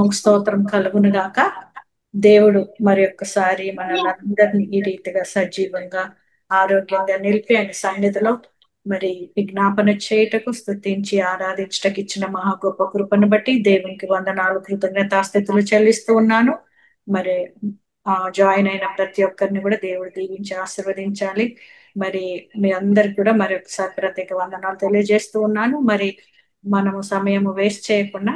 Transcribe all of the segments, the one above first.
నామముకు స్తోత్రం కలుగును గాక. దేవుడు మరి ఒక్కసారి మనల్ని అందరినీ ఈ రీతిగా సజీవంగా ఆరోగ్యంగా నిలిపి ఆయన సన్నిధిలో మరి విజ్ఞాపన చేయుటకు, స్తుతించి ఆరాధించటకు ఇచ్చిన మహా గొప్ప కృపను బట్టి దేవునికి వందనాలు, కృతజ్ఞతాస్థితులు చెల్లిస్తూ ఉన్నాను. మరి జాయిన్ అయిన ప్రతి ఒక్కరిని కూడా దేవుడు దీవించి ఆశీర్వదించాలి. మరి మీ అందరికి కూడా మరి ఒకసారి ప్రత్యేక వందనాలు తెలియజేస్తూ ఉన్నాను. మరి మనము సమయం వేస్ట్ చేయకుండా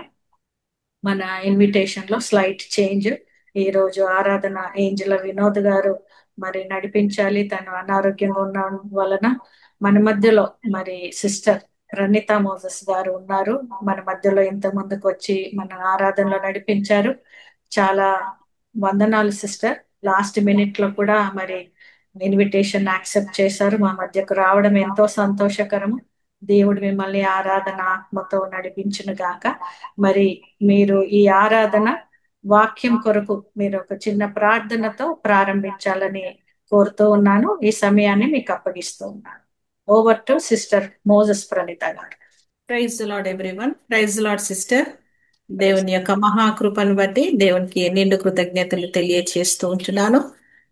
మన ఇన్విటేషన్ లో స్లైట్ చేంజ్. ఈ రోజు ఆరాధన ఏంజల వినోద్ గారు మరి నడిపించాలి. తను అనారోగ్యంగా ఉన్న వలన మన మధ్యలో మరి సిస్టర్ ప్రణీత మోసెస్ గారు ఉన్నారు. మన మధ్యలో ఇంత ముందుకు వచ్చి మన ఆరాధనలో నడిపించారు. చాలా వందనాలు సిస్టర్. లాస్ట్ మినిట్ లో కూడా మరి ఇన్విటేషన్ యాక్సెప్ట్ చేశారు. మా మధ్యకు రావడం ఎంతో సంతోషకరము. దేవుడు మిమ్మల్ని ఆరాధన ఆత్మతో నడిపించును గాక. మరి మీరు ఈ ఆరాధన వాక్యం కొరకు మీరు ఒక చిన్న ప్రార్థనతో ప్రారంభించాలని కోరుతూ ఉన్నాను. ఈ సమయాన్ని మీకు అప్పగిస్తూ ఉన్నాను. Over to sister Moses Praneetha garu. Praise Lord everyone. Praise Lord sister. దేవుని యొక్క మహాకృపను బట్టి దేవునికి నిండు కృతజ్ఞతలు తెలియచేస్తూ ఉంటున్నాను.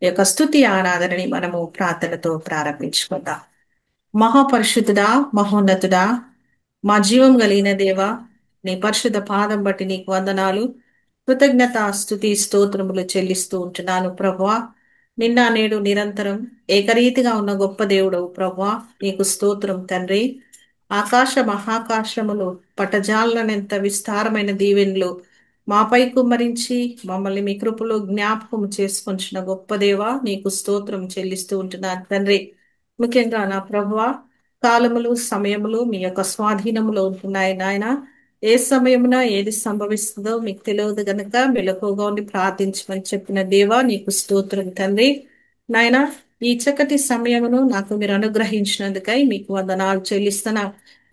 ఈ యొక్క స్తుతి ఆరాధనని మనము ప్రార్థనతో ప్రారంభించుకుందాం. మహాపరిశుద్ధుడా, మహోన్నతుడా, మా జీవం కలిగిన దేవ, నీ పరిశుద్ధ పాదం బట్టి నీకు వందనాలు, కృతజ్ఞత స్తుతి స్తోత్రములు చెల్లిస్తూ ఉంటున్నాను ప్రభువా. నిన్న నేడు నిరంతరం ఏకరీతిగా ఉన్న గొప్ప దేవుడవు ప్రభువా, నీకు స్తోత్రం తండ్రి. ఆకాశ మహాకాశములు పటజాలనంత విస్తారమైన దీవెనలు మాపై కుమ్మరించి మమ్మల్ని మీ కృపలో జ్ఞాపకం చేసుకొంచిన గొప్ప దేవా, నీకు స్తోత్రం చెల్లిస్తూ ఉంటున్నాను తండ్రి. ముఖ్యంగా నా ప్రభువా, కాలములు సమయములు మీ యొక్క స్వాధీనములో ఉంటున్నాయి నాయన. ఏ సమయమున ఏది సంభవిస్తుందో మీకు తెలియదు గనుక మెలకువగా ఉండి ప్రార్థించమని చెప్పిన దేవా, నీకు స్తోత్రం తండ్రి. నాయన, ఈ చక్కటి సమయమును నాకు మీరు అనుగ్రహించినందుకై మీకు వందనాలు చెల్లిస్తున్నా.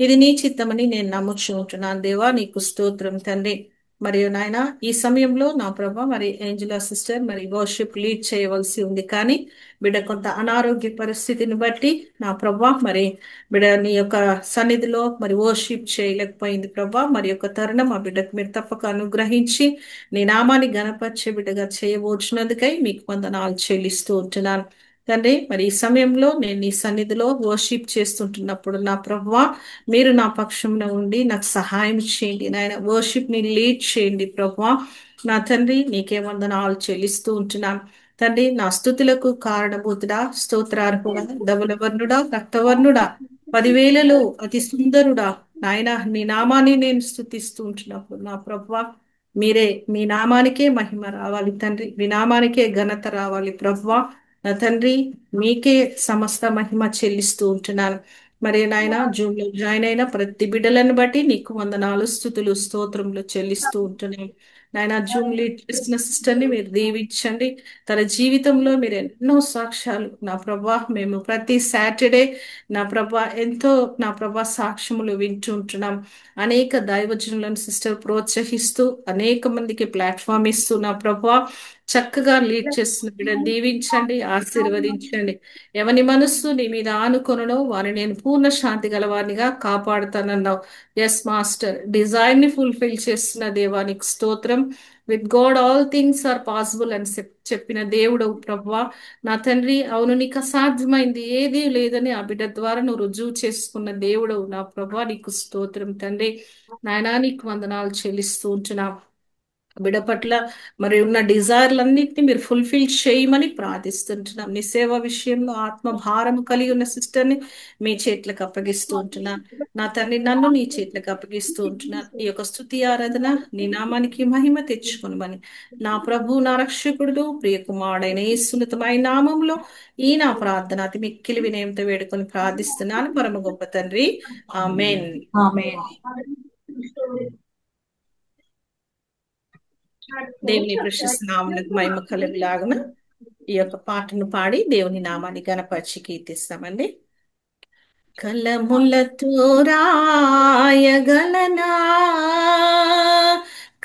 ఇది నీ చిత్తమని నేను నమ్ముచుంటున్నాను దేవా, నీకు స్తోత్రం తండ్రి. మరియు నాయన, ఈ సమయంలో నా ప్రభా మరి ఏంజలా సిస్టర్ మరి వర్షిప్ లీడ్ చేయవలసి ఉంది, కానీ బిడ్డ కొంత అనారోగ్య పరిస్థితిని బట్టి నా ప్రభా మరి బిడ్డ నీ యొక్క సన్నిధిలో మరి వర్షిప్ చేయలేకపోయింది ప్రభా. మరి యొక్క తరుణం ఆ బిడ్డకు మీరు తప్పక అనుగ్రహించి నీ నామాన్ని గణపరిచే బిడ్డగా చేయబోచున్నందుకై మీకు వందనాలు చెల్లిస్తూ ఉంటున్నాను తండ్రి. మరి ఈ సమయంలో నేను నీ సన్నిధిలో వర్షిప్ చేస్తుంటున్నప్పుడు నా ప్రభువా, మీరు నా పక్షంలో ఉండి నాకు సహాయం చేయండి నాయన. వర్షిప్ ని లీడ్ చేయండి ప్రభువా. నా తండ్రి, నీకే వందనాలు చెల్లిస్తూ ఉంటున్నాను తండ్రి. నా స్తుతులకు కారణభూతుడా, స్తోత్రార్హుడా, ధవలవర్ణుడా, రక్తవర్ణుడా, 10,000లో అతి సుందరుడా నాయన, నీ నామాన్ని నేను స్తుతిస్తూ ఉంటున్నప్పుడు నా ప్రభువా, మీరే మీ నామానికే మహిమ రావాలి తండ్రి, మీ నామానికే ఘనత రావాలి ప్రభువా. నా తండ్రి, మీకే సమస్త మహిమ చెల్లిస్తూ ఉంటున్నాను. మరి నాయన, జూమ్ లో జాయిన్ అయిన ప్రతి బిడ్డలను బట్టి నీకు వందనాలు, స్తుతులు, స్తోత్రములు చెల్లిస్తూ ఉంటున్నాను నాయన. జూమ్ లీడ్ చేసిన సిస్టర్ ని మీరు దీవించండి. తన జీవితంలో మీరు ఎన్నో సాక్ష్యాలు నా ప్రభా, మేము ప్రతి సాటర్డే నా ప్రభా ఎంతో నా ప్రభా సాక్ష్యములు వింటుంటున్నాం. అనేక దైవజనులను సిస్టర్ ప్రోత్సహిస్తూ అనేక మందికి ప్లాట్ఫామ్ ఇస్తూ నా ప్రభా చక్కగా లీడ్ చేస్తున్న బిడ్డను దీవించండి, ఆశీర్వదించండి. ఎవని మనస్సు నీ మీద ఆనుకొనో వారిని నేను పూర్ణ శాంతి గలవారినిగా కాపాడుతానన్నావు. ఎస్ మాస్టర్, డిజైర్ ని ఫుల్ఫిల్ చేస్తున్న దేవానికి స్తోత్రం. With God all things are possible అని చెప్పిన దేవుడు ప్రభువా. నా తండ్రి, అవును, నీకు అసాధ్యమైంది ఏదీ లేదని ఆ బిడ్డ ద్వారా నువ్వు రుజువు చేసుకున్న దేవుడు నా ప్రభువా, నీకు స్తోత్రం తండ్రి. నాయనా, నీకు వందనాలు చెల్లిస్తూ ఉంటున్నా. బిడ్డ పట్ల మరి ఉన్న డిజైర్లన్నింటినీ మీరు ఫుల్ఫిల్ చేయమని ప్రార్థిస్తుంటున్నాం. నీ సేవ విషయంలో ఆత్మ భారం కలిగి ఉన్న సిస్టర్ని మీ చేతులకు అప్పగిస్తూ ఉంటున్నాను. నా తండ్రి, నన్ను నీ చేతులకు అప్పగిస్తూ ఉంటున్నాను. ఈ యొక్క స్తుతి ఆరాధన నీ నామానికి మహిమ తెచ్చుకొనమని నా ప్రభు, నా రక్షకుడు, ప్రియకుమారుడైన యేసున్నతమైన నామంలో ఈ నా ప్రార్థన అతి మిక్కిలి వినయంతో వేడుకొని ప్రార్థిస్తున్నాను పరమ గొప్ప తండ్రి, ఆమేన్. ఆమేన్. దేవుని ప్రశస్త నామమునకు మహిమ కలుగులాగున ఈ యొక్క పాటను పాడి దేవుని నామాన్ని గణపరిచి కీర్తిస్తామండి. కలములతో రాయగలనా,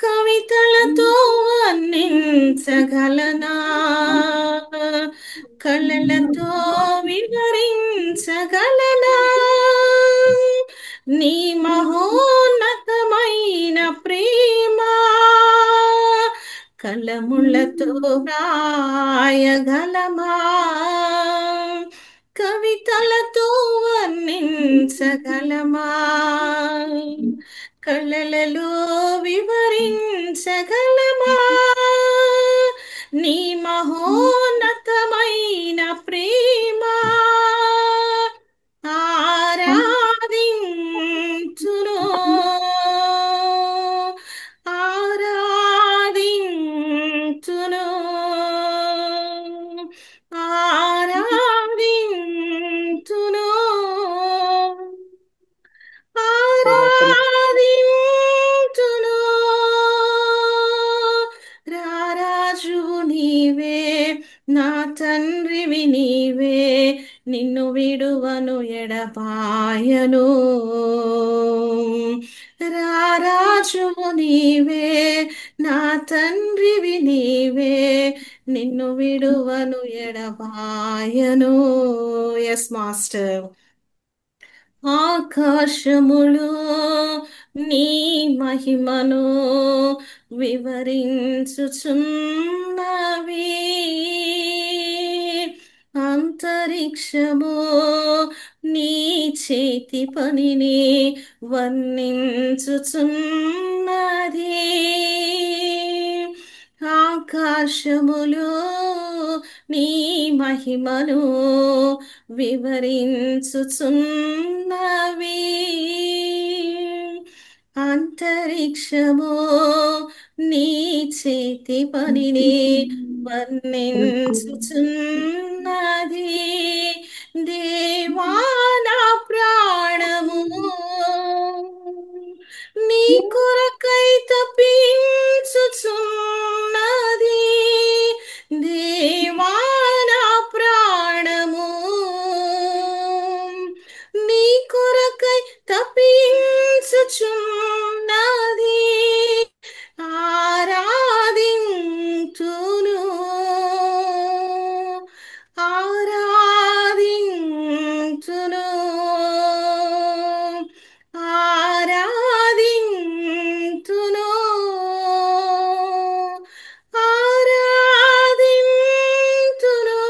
కవితలతో వర్ణించగలనా, కళ్ళలతో వివరించగలనా నీ మహోన్నతమైన ప్రేమ, ముళ్ళతో వ్రాయగలమా, కవితలతో వర్ణించగలమా, కళ్ళలలో వివరించగలమా నీ మహోన్నతమైన ప్రేమ. ఆరాధించును, ఆరాధించును, ఆరాధించును, ఆరాధించును. రారాజువు నీవే, నా తండ్రివి నీవే, నిన్ను విడువను ఎడబాయను. రారాజువు నీవే, నా తండ్రివి నీవే, నిన్ను విడువను ఎడబాయను. Yes master. ఆకాశములు నీ మహిమను వివరించుచున్నవి, అంతరిక్షము నీ చేతి పనిని వర్ణించుచున్నది. ఆకాశములు నీ మహిమను వివరించుచున్నవి, అంతరిక్షము నీ చేతి పనిని వర్ణించుచున్నది. దేవా నా ప్రాణము నీ కొరకై తప్పించుచున్నది. దేవా నా ప్రాణము నీ కొరకై తప్పించుచున్నది. ఆరాధింతును, ఆరాధింతును, ఆరాధింతును, ఆరాధింతును.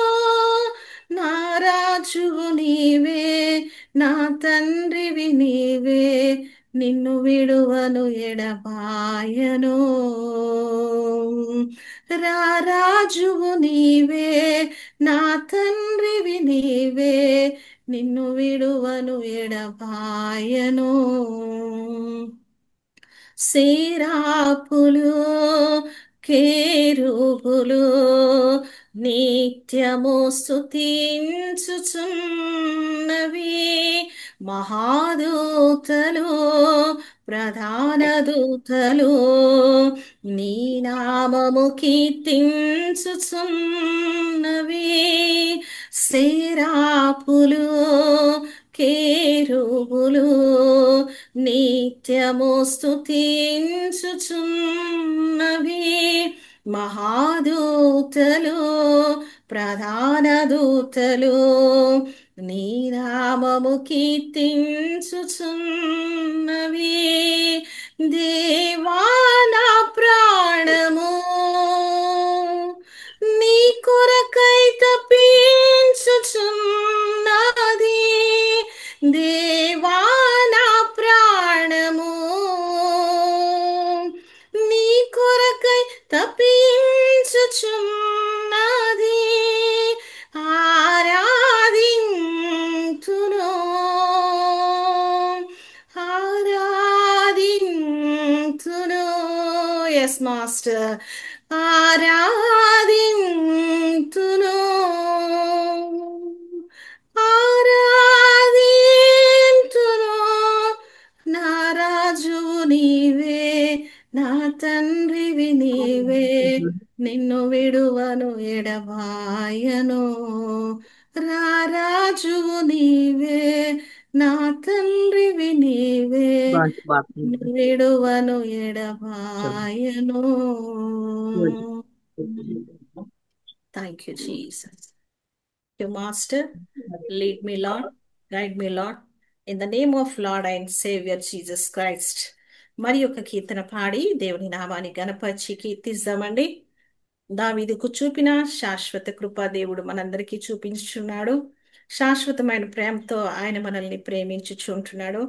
నా రాజువు నీవే, నా తండ్రివి నీవే, నిన్ను విడువను ఎడబాయను. రారాజువు నీవే, నా తండ్రివి నీవే, నిన్ను విడువను ఎడబాయను. సేరాపులు కేరుబులు నిత్యము స్తుతించుచున్నవి, మహాదూతలు ప్రధాన దూతలు నీ నామము కీర్తించుచున్నవి. సేరాపులు కేరుబులు నిత్యము స్తుతించుచున్నవి, మహాదూతలు ప్రధాన దూతలు నీ నామము కీర్తించుచున్నవి. దేవా నా ప్రాణము నీ కొరకై తప్పించుచున్నది. దేవా నా ప్రాణము నీ కొరకై తప్పించుచున్నది. ఆరాధింతును, ఆరాధింతును. Yes master. ఆరాధింతును, ఆరాధింతును. నా రాజువు నీవే, నా తండ్రివి నీవే, నిన్ను విడువను ఎడబాయను. రారాజువు నీవే, నా తండ్రివి నీవే, నిన్ను విడువను ఎడబాయను. Thank you Jesus. You Master, lead me, Lord, guide me, Lord, in the name of Lord and Savior Jesus Christ. మరి ఒక కీర్తన పాడి దేవుని నామాన్ని గణపరిచి కీర్తిద్దామండి. దావీదుకు చూపిన శాశ్వత కృపా దేవుడు మనందరికీ చూపించుచున్నాడు. శాశ్వతమైన ప్రేమతో ఆయన మనల్ని ప్రేమించుచుంటున్నాడు.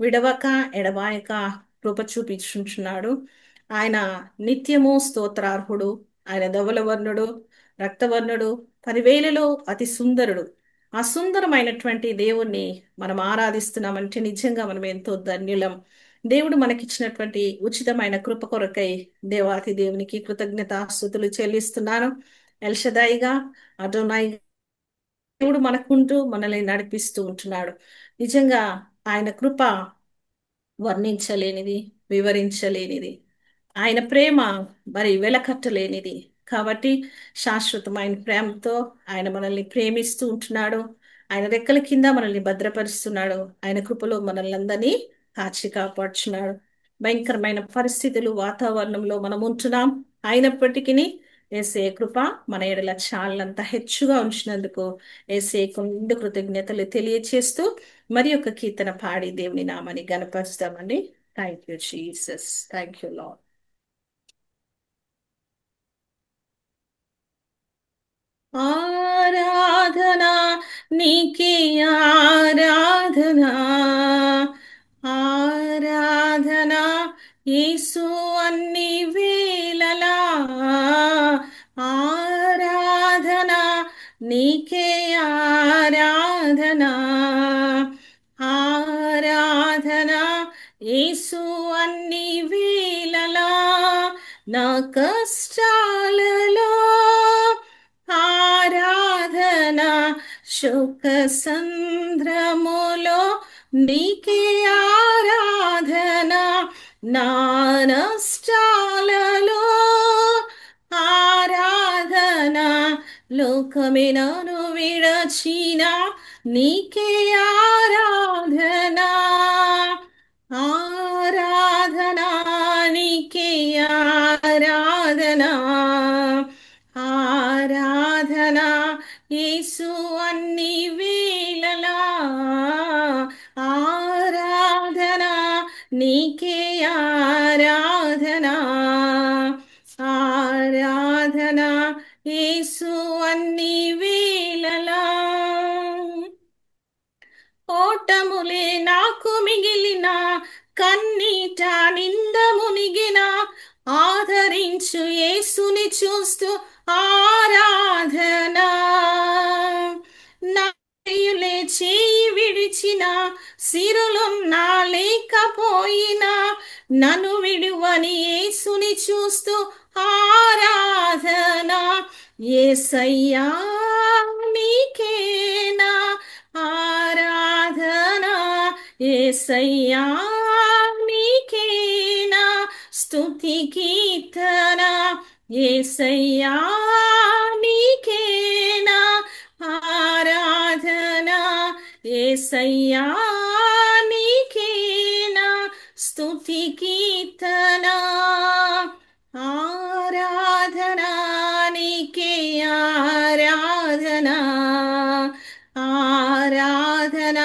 విడవక ఎడబాయక కృప చూపించుచున్నాడు. ఆయన నిత్యము స్తోత్రార్హుడు. ఆయన ధవలవర్ణుడు, రక్తవర్ణుడు, 10,000లో అతి సుందరుడు. ఆ సుందరమైనటువంటి దేవుణ్ణి మనం ఆరాధిస్తున్నామంటే నిజంగా మనం ఎంతో ధన్యులం. దేవుడు మనకిచ్చినటువంటి ఉచితమైన కృప కొరకై దేవాతి దేవునికి కృతజ్ఞతాస్తుతులు చెల్లిస్తున్నాను. ఎల్షదాయిగా, అడోనాయి దేవుడు మనకుంటూ మనల్ని నడిపిస్తూ ఉంటున్నాడు. నిజంగా ఆయన కృప వర్ణించలేనిది, వివరించలేనిది. ఆయన ప్రేమ మరి వెలకట్టలేనిది. కాబట్టి శాశ్వతమైన ప్రేమతో ఆయన మనల్ని ప్రేమిస్తూ ఉంటున్నాడు. ఆయన రెక్కల కింద మనల్ని భద్రపరుస్తున్నాడు. ఆయన కృపలో మనల్ని అందరినీ కాచి కాపాడుచున్నాడు. భయంకరమైన పరిస్థితులు, వాతావరణంలో మనం ఉంటున్నాం. అయినప్పటికీ ఏసే కృప మన ఎడల చాలంత హెచ్చుగా ఉంచినందుకు ఏసేకు నిండు కృతజ్ఞతలు తెలియచేస్తూ మరి ఒక కీర్తన పాడి దేవుని నామాన్ని గణపరుస్తామండి. Thank you Jesus. Thank you Lord. ఆరాధనా నీకే ఆరాధనా, ఆరాధనా యేసు అన్ని వేళలా, ఆరాధనా నీకే ఆరాధనా, ఆరాధనా యేసు అన్ని వేళలా. నా కష్టాలలో ఆరాధన, శోక సంద్రములో నీకే ఆరాధన, నా నష్టాలలో ఆరాధన, లోకమే నన్ను విడచిన నీకే ఆరాధన, ఆరాధన నీకే ఆరాధన, ఆరాధన యేసు అన్ని వేళలా, ఆరాధన నీకే ఆరాధన, ఆరాధన యేసు అన్ని వేళలా. ఓటములే నాకు మిగిలిన, కన్నీట నింద మునిగిన, ఆదరించు యేసుని చూస్తూ ఆరాధన, నా ప్రియులే చేయి విడిచిన, సిరులున్నా లేకపోయినా నన్ను విడువని యేసుని చూస్తూ ఆరాధన, యేసయ్యా నీకేనా ఆరాధన, యేసయ్యా నీకేనా స్తుతి కీర్తన, యేసయ్యా నీకేనా ఆరాధన, యేసయ్యా నీకేనా స్తుతి కీర్తన, ఆరాధన నీకే ఆరాధన, ఆరాధన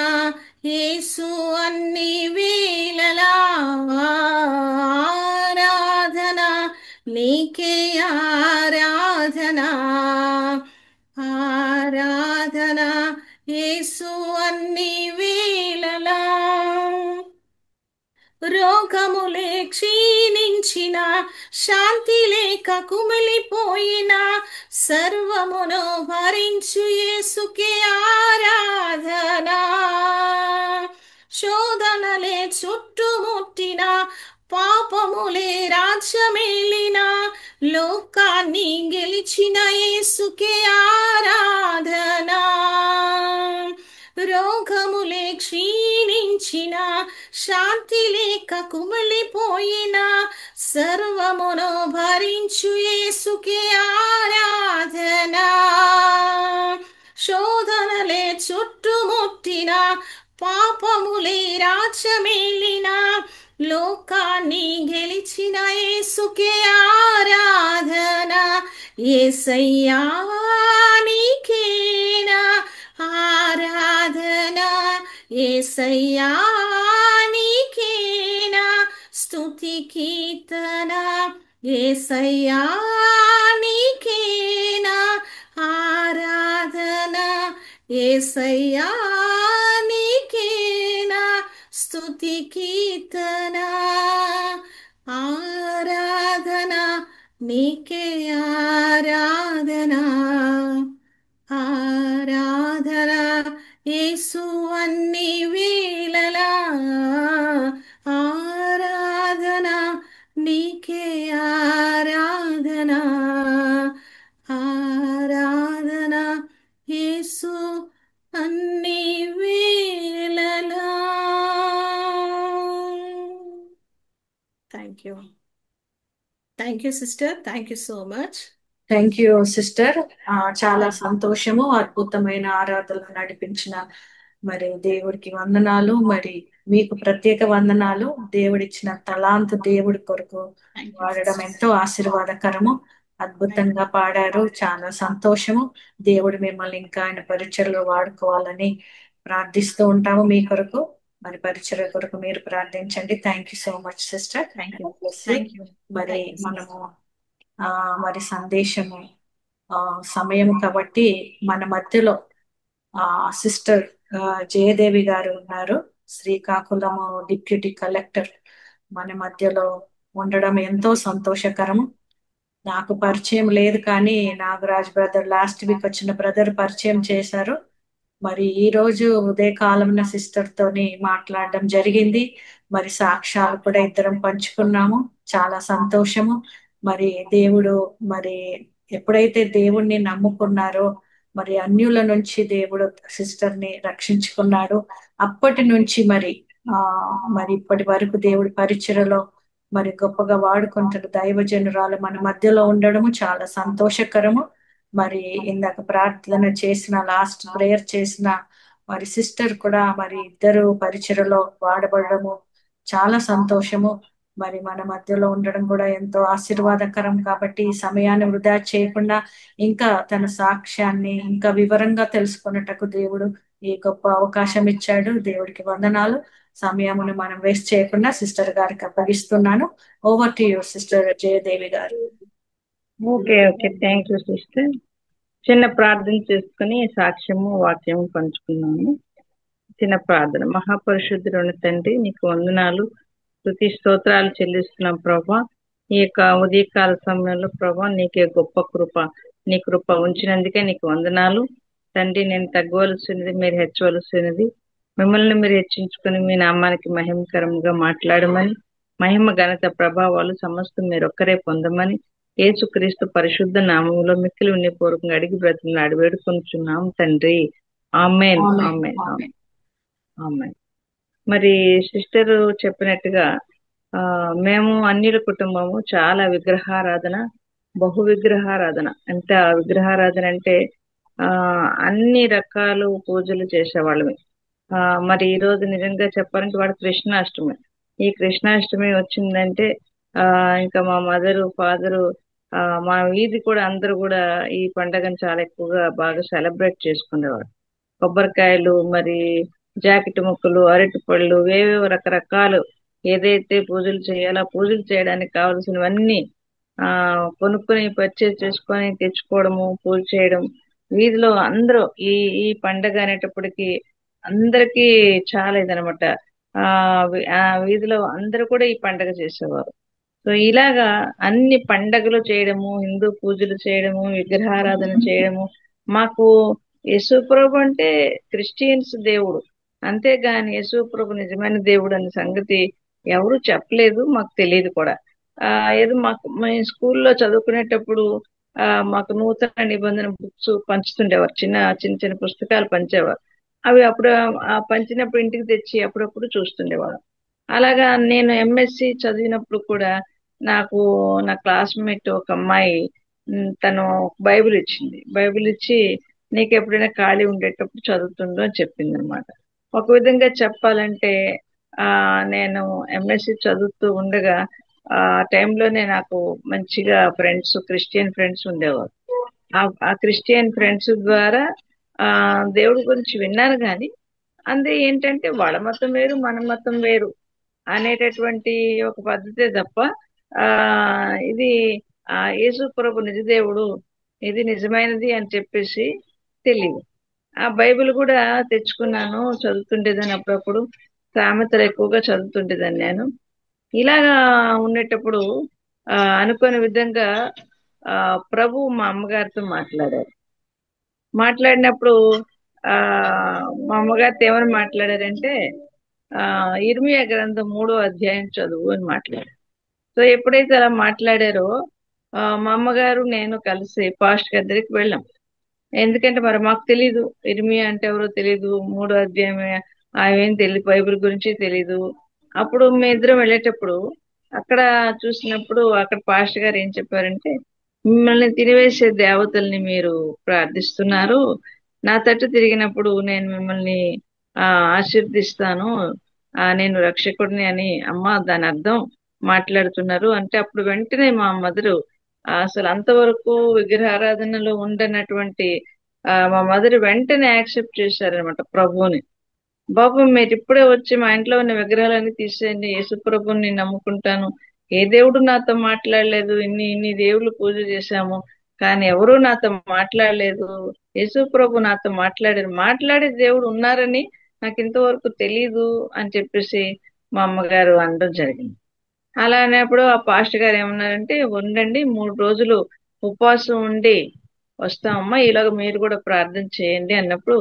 యేసు అన్ని వేళలా, ఆరాధన నీకే ఆరాధన, ఆరాధన యేసు అన్ని వేళలా. రోగములే క్షీణించిన, శాంతి లేక కుమిలిపోయిన, సర్వమును భరించు యేసుకే ఆరాధన, శోధనలే చుట్టుముట్టిన, పాపములే రాజ్యమేలిన, లోకాన్ని గెలిచిన యేసుకే ఆరాధన, రోగములే క్షీణించిన, శాంతి లేక కుమిలిపోయిన, సర్వమును భరించు యేసుకే ఆరాధన, శోధనలే చుట్టుముట్టిన, పాపములే రాజ్యమేలిన, లోకాన్ని గెలిచిన యేసుకే ఆరాధన, యేసయ్యా నీకేనా ఆరాధన, యేసయ్యా నీకేనా స్తుతి కీర్తన, యేసయ్యా నీకే యేసయ్యా నీకే నా స్తుతి కీర్తన ఆరాధన నీకే ఆరాధన ఆరాధన యేసు అన్ని వేళలా ఆరాధన నీకే ఆరాధన ఆరాధన యేసు అన్ని వేళలా. Thank you sister, thank you so much. Thank you sister. చాలా సంతోషము, అద్భుతమైన ఆరాధన నడిపించిన మరి దేవుడికి వందనాలు. మరి మీకు ప్రత్యేక వందనాలు. దేవుడిచ్చిన తలాంతు దేవుడి కొరకు వాడడం ఎంతో ఆశీర్వాదకరము. అద్భుతంగా పాడారు, చాలా సంతోషము. దేవుడు మిమ్మల్ని ఇంకా ఆయన పరిచయలో వాడుకోవాలని ప్రార్థిస్తూ ఉంటాము మీ కొరకు. మరి పరిచయ కొరకు మీరు ప్రార్థించండి. Thank you so much sister. మరి మనము మరి సందేశము సమయం కాబట్టి మన మధ్యలో సిస్టర్ జయదేవి గారు ఉన్నారు. శ్రీకాకుళము డిప్యూటీ కలెక్టర్ మన మధ్యలో ఉండడం ఎంతో సంతోషకరము. నాకు పరిచయం లేదు, కానీ నాగరాజ్ బ్రదర్ లాస్ట్ వీక్ వచ్చిన బ్రదర్ పరిచయం చేశారు. మరి ఈ రోజు ఉదయకాలంన సిస్టర్ తోని మాట్లాడడం జరిగింది. మరి సాక్ష్యాలు కూడా ఇద్దరం పంచుకున్నాము. చాలా సంతోషము. మరి దేవుడు మరి ఎప్పుడైతే దేవుణ్ణి నమ్ముకున్నారో మరి అన్యుల నుంచి దేవుడు సిస్టర్ ని రక్షించుకున్నాడు. అప్పటి నుంచి మరి ఇప్పటి వరకు దేవుడి పరిచయలో మరి గొప్పగా వాడుకుంటున్న దైవజనురాలు మన మధ్యలో ఉండడము చాలా సంతోషకరము. మరి ఇందాక ప్రార్థన చేసిన, లాస్ట్ ప్రేయర్ చేసిన మరి సిస్టర్ కూడా మరి ఇద్దరు పరిచయలో వాడబడము చాలా సంతోషము. మరి మన మధ్యలో ఉండడం కూడా ఎంతో ఆశీర్వాదకరం. కాబట్టి ఈ సమయాన్ని వృధా చేయకుండా ఇంకా తన సాక్ష్యాన్ని ఇంకా వివరంగా తెలుసుకున్నటకు దేవుడు ఈ గొప్ప అవకాశం ఇచ్చాడు. దేవుడికి వందనాలు. సమయమును మనం వేస్ట్ చేయకుండా సిస్టర్ గారికి అప్పగిస్తున్నాను. Over to you sister Jayadevi garu. Okay okay, thank you sister. చిన్న ప్రార్థన చేసుకుని సాక్ష్యము వాక్యము పంచుకున్నాము. చిన్న ప్రార్థన. మహాపరిశుద్ధుడు తండ్రి, నీకు వందనాలు, స్తుతి స్తోత్రాలు చెల్లిస్తున్నాం ప్రభా. ఈ యొక్క ఉదయకాల సమయంలో ప్రభా నీకే గొప్ప కృప, నీ కృప ఉంచినందుకే నీకు వందనాలు తండ్రి. నేను తగ్గవలసినది, మీరు హెచ్చవలసినది. మిమ్మల్ని మీరు హెచ్చించుకుని మీ నామానికి మహిమకరంగా మాట్లాడమని, మహిమ ఘనత ప్రభావాలు సమస్తం మీరు ఒక్కరే పొందమని యేసుక్రీస్తు పరిశుద్ధ నామంలో మిక్కిలి వినయపూర్వకంగా అడిగి బ్రతిమలాడి వేడుకొనుచున్నాం తండ్రి. ఆమేన్ ఆమేన్ ఆమేన్ ఆమేన్. మరి సిస్టర్ చెప్పినట్టుగా మేము అన్యుల కుటుంబము చాలా విగ్రహారాధన, బహు విగ్రహారాధన. ఎంత విగ్రహారాధన అంటే అన్ని రకాలు పూజలు చేసేవాళ్ళమే. మరి ఈ రోజు నిజంగా చెప్పాలంటే వాడు కృష్ణాష్టమి. ఈ కృష్ణాష్టమి వచ్చిందంటే ఇంకా మా మదరు ఫాదరు మా వీధి కూడా అందరూ కూడా ఈ పండగను చాలా ఎక్కువగా బాగా సెలబ్రేట్ చేసుకునేవాడు. కొబ్బరికాయలు, మరి జాకెట్ ముక్కలు, అరటి పళ్ళు, వేవేవో రకరకాలు ఏదైతే పూజలు చేయాలో పూజలు చేయడానికి కావలసినవన్నీ కొనుక్కొని పర్చేజ్ చేసుకొని తెచ్చుకోవడము, పూజ చేయడం. వీధిలో అందరూ ఈ ఈ పండగ అనేటప్పటికి అందరికీ చాలా ఇదనమాట. ఆ వీధిలో అందరూ కూడా ఈ పండగ చేసేవారు. సో ఇలాగా అన్ని పండగలు చేయడము, హిందూ పూజలు చేయడము, విగ్రహారాధన చేయడము. మాకు యేసుప్రభు అంటే క్రిస్టియన్స్ దేవుడు, అంతేగాని యేసుప్రభు నిజమైన దేవుడు అనే సంగతి ఎవరు చెప్పలేదు, మాకు తెలియదు కూడా. ఏదో మాకు మేము స్కూల్లో చదువుకునేటప్పుడు మాకు నూతన నిబంధన బుక్స్ పంచుతుండేవారు, చిన్న చిన్న చిన్న పుస్తకాలు పంచేవారు. అవి అప్పుడు పంచినప్పుడు ఇంటికి తెచ్చి అప్పుడప్పుడు చూస్తుండేవాడు. అలాగా నేను ఎంఎస్సి చదివినప్పుడు కూడా నాకు నా క్లాస్మేట్ ఒక అమ్మాయి తను బైబిల్ ఇచ్చింది. బైబిల్ ఇచ్చి నీకు ఎప్పుడైనా ఖాళీ ఉండేటప్పుడు చదువుతుందో అని చెప్పింది అనమాట. ఒక విధంగా చెప్పాలంటే నేను ఎంఎస్సి చదువుతూ ఉండగా ఆ టైంలోనే నాకు మంచిగా ఫ్రెండ్స్, క్రిస్టియన్ ఫ్రెండ్స్ ఉండేవారు. ఆ క్రిస్టియన్ ఫ్రెండ్స్ ద్వారా దేవుడి గురించి విన్నాను, కానీ అందే ఏంటంటే వాళ్ళ మతం వేరు మన మతం వేరు అనేటటువంటి ఒక పద్ధతే తప్ప ఇది యేసు ప్రభు నిజదేవుడు, ఇది నిజమైనది అని చెప్పేసి తెలియదు. ఆ బైబిల్ కూడా తెచ్చుకున్నాను, చదువుతుండేదాన్ని అప్పుడప్పుడు. సామెతలు ఎక్కువగా చదువుతుండేదాన్ని నేను. ఇలాగా ఉండేటప్పుడు అనుకోని విధంగా ఆ ప్రభు మా అమ్మగారితో మాట్లాడారు. మాట్లాడినప్పుడు ఆ మా అమ్మగారితో ఏమని మాట్లాడారంటే, ఇర్మియా గ్రంథం 3వ అధ్యాయం చదువు అని మాట్లాడారు. సో ఎప్పుడైతే అలా మాట్లాడారో మా అమ్మగారు నేను కలిసి పాస్ట్ గారి దగ్గరికి వెళ్ళాం. ఎందుకంటే మరి మాకు తెలీదు, ఇర్మియా అంటే ఎవరో తెలీదు, 3వ అధ్యాయమే అవేం తెలియదు, బైబిల్ గురించి తెలీదు. అప్పుడు మీ ఇద్దరం వెళ్ళేటప్పుడు అక్కడ చూసినప్పుడు అక్కడ పాస్టర్ గారు ఏం చెప్పారంటే, మిమ్మల్ని తినివేసే దేవతల్ని మీరు ప్రార్థిస్తున్నారు, నా తట్టు తిరిగినప్పుడు నేను మిమ్మల్ని ఆ ఆశీర్దిస్తాను, నేను రక్షకుడిని అని అమ్మ దాని అర్థం మాట్లాడుతున్నారు అంటే, అప్పుడు వెంటనే మా మదరు అసలు అంతవరకు విగ్రహారాధనలో ఉండనటువంటి మా మదర్ వెంటనే యాక్సెప్ట్ చేశారనమాట ప్రభువుని. బాబు మీరు ఇప్పుడే వచ్చి మా ఇంట్లో ఉన్న విగ్రహాలన్నీ తీసేయండి, యేసు ప్రభుని నమ్ముకుంటాను, ఏ దేవుడు నాతో మాట్లాడలేదు, ఇన్ని ఇన్ని దేవుళ్ళు పూజ చేశాము కానీ ఎవరూ నాతో మాట్లాడలేదు, యేసు ప్రభు నాతో మాట్లాడారు, మాట్లాడే దేవుడు ఉన్నారని నాకు ఇంతవరకు తెలీదు అని చెప్పేసి మా అమ్మగారు అనడం జరిగింది. అలా అనేప్పుడు ఆ పాస్టర్ గారు ఏమన్నారంటే, ఉండండి 3 రోజులు ఉపవాసం ఉండి వస్తామమ్మా, ఈలోగా మీరు కూడా ప్రార్థన చేయండి అన్నప్పుడు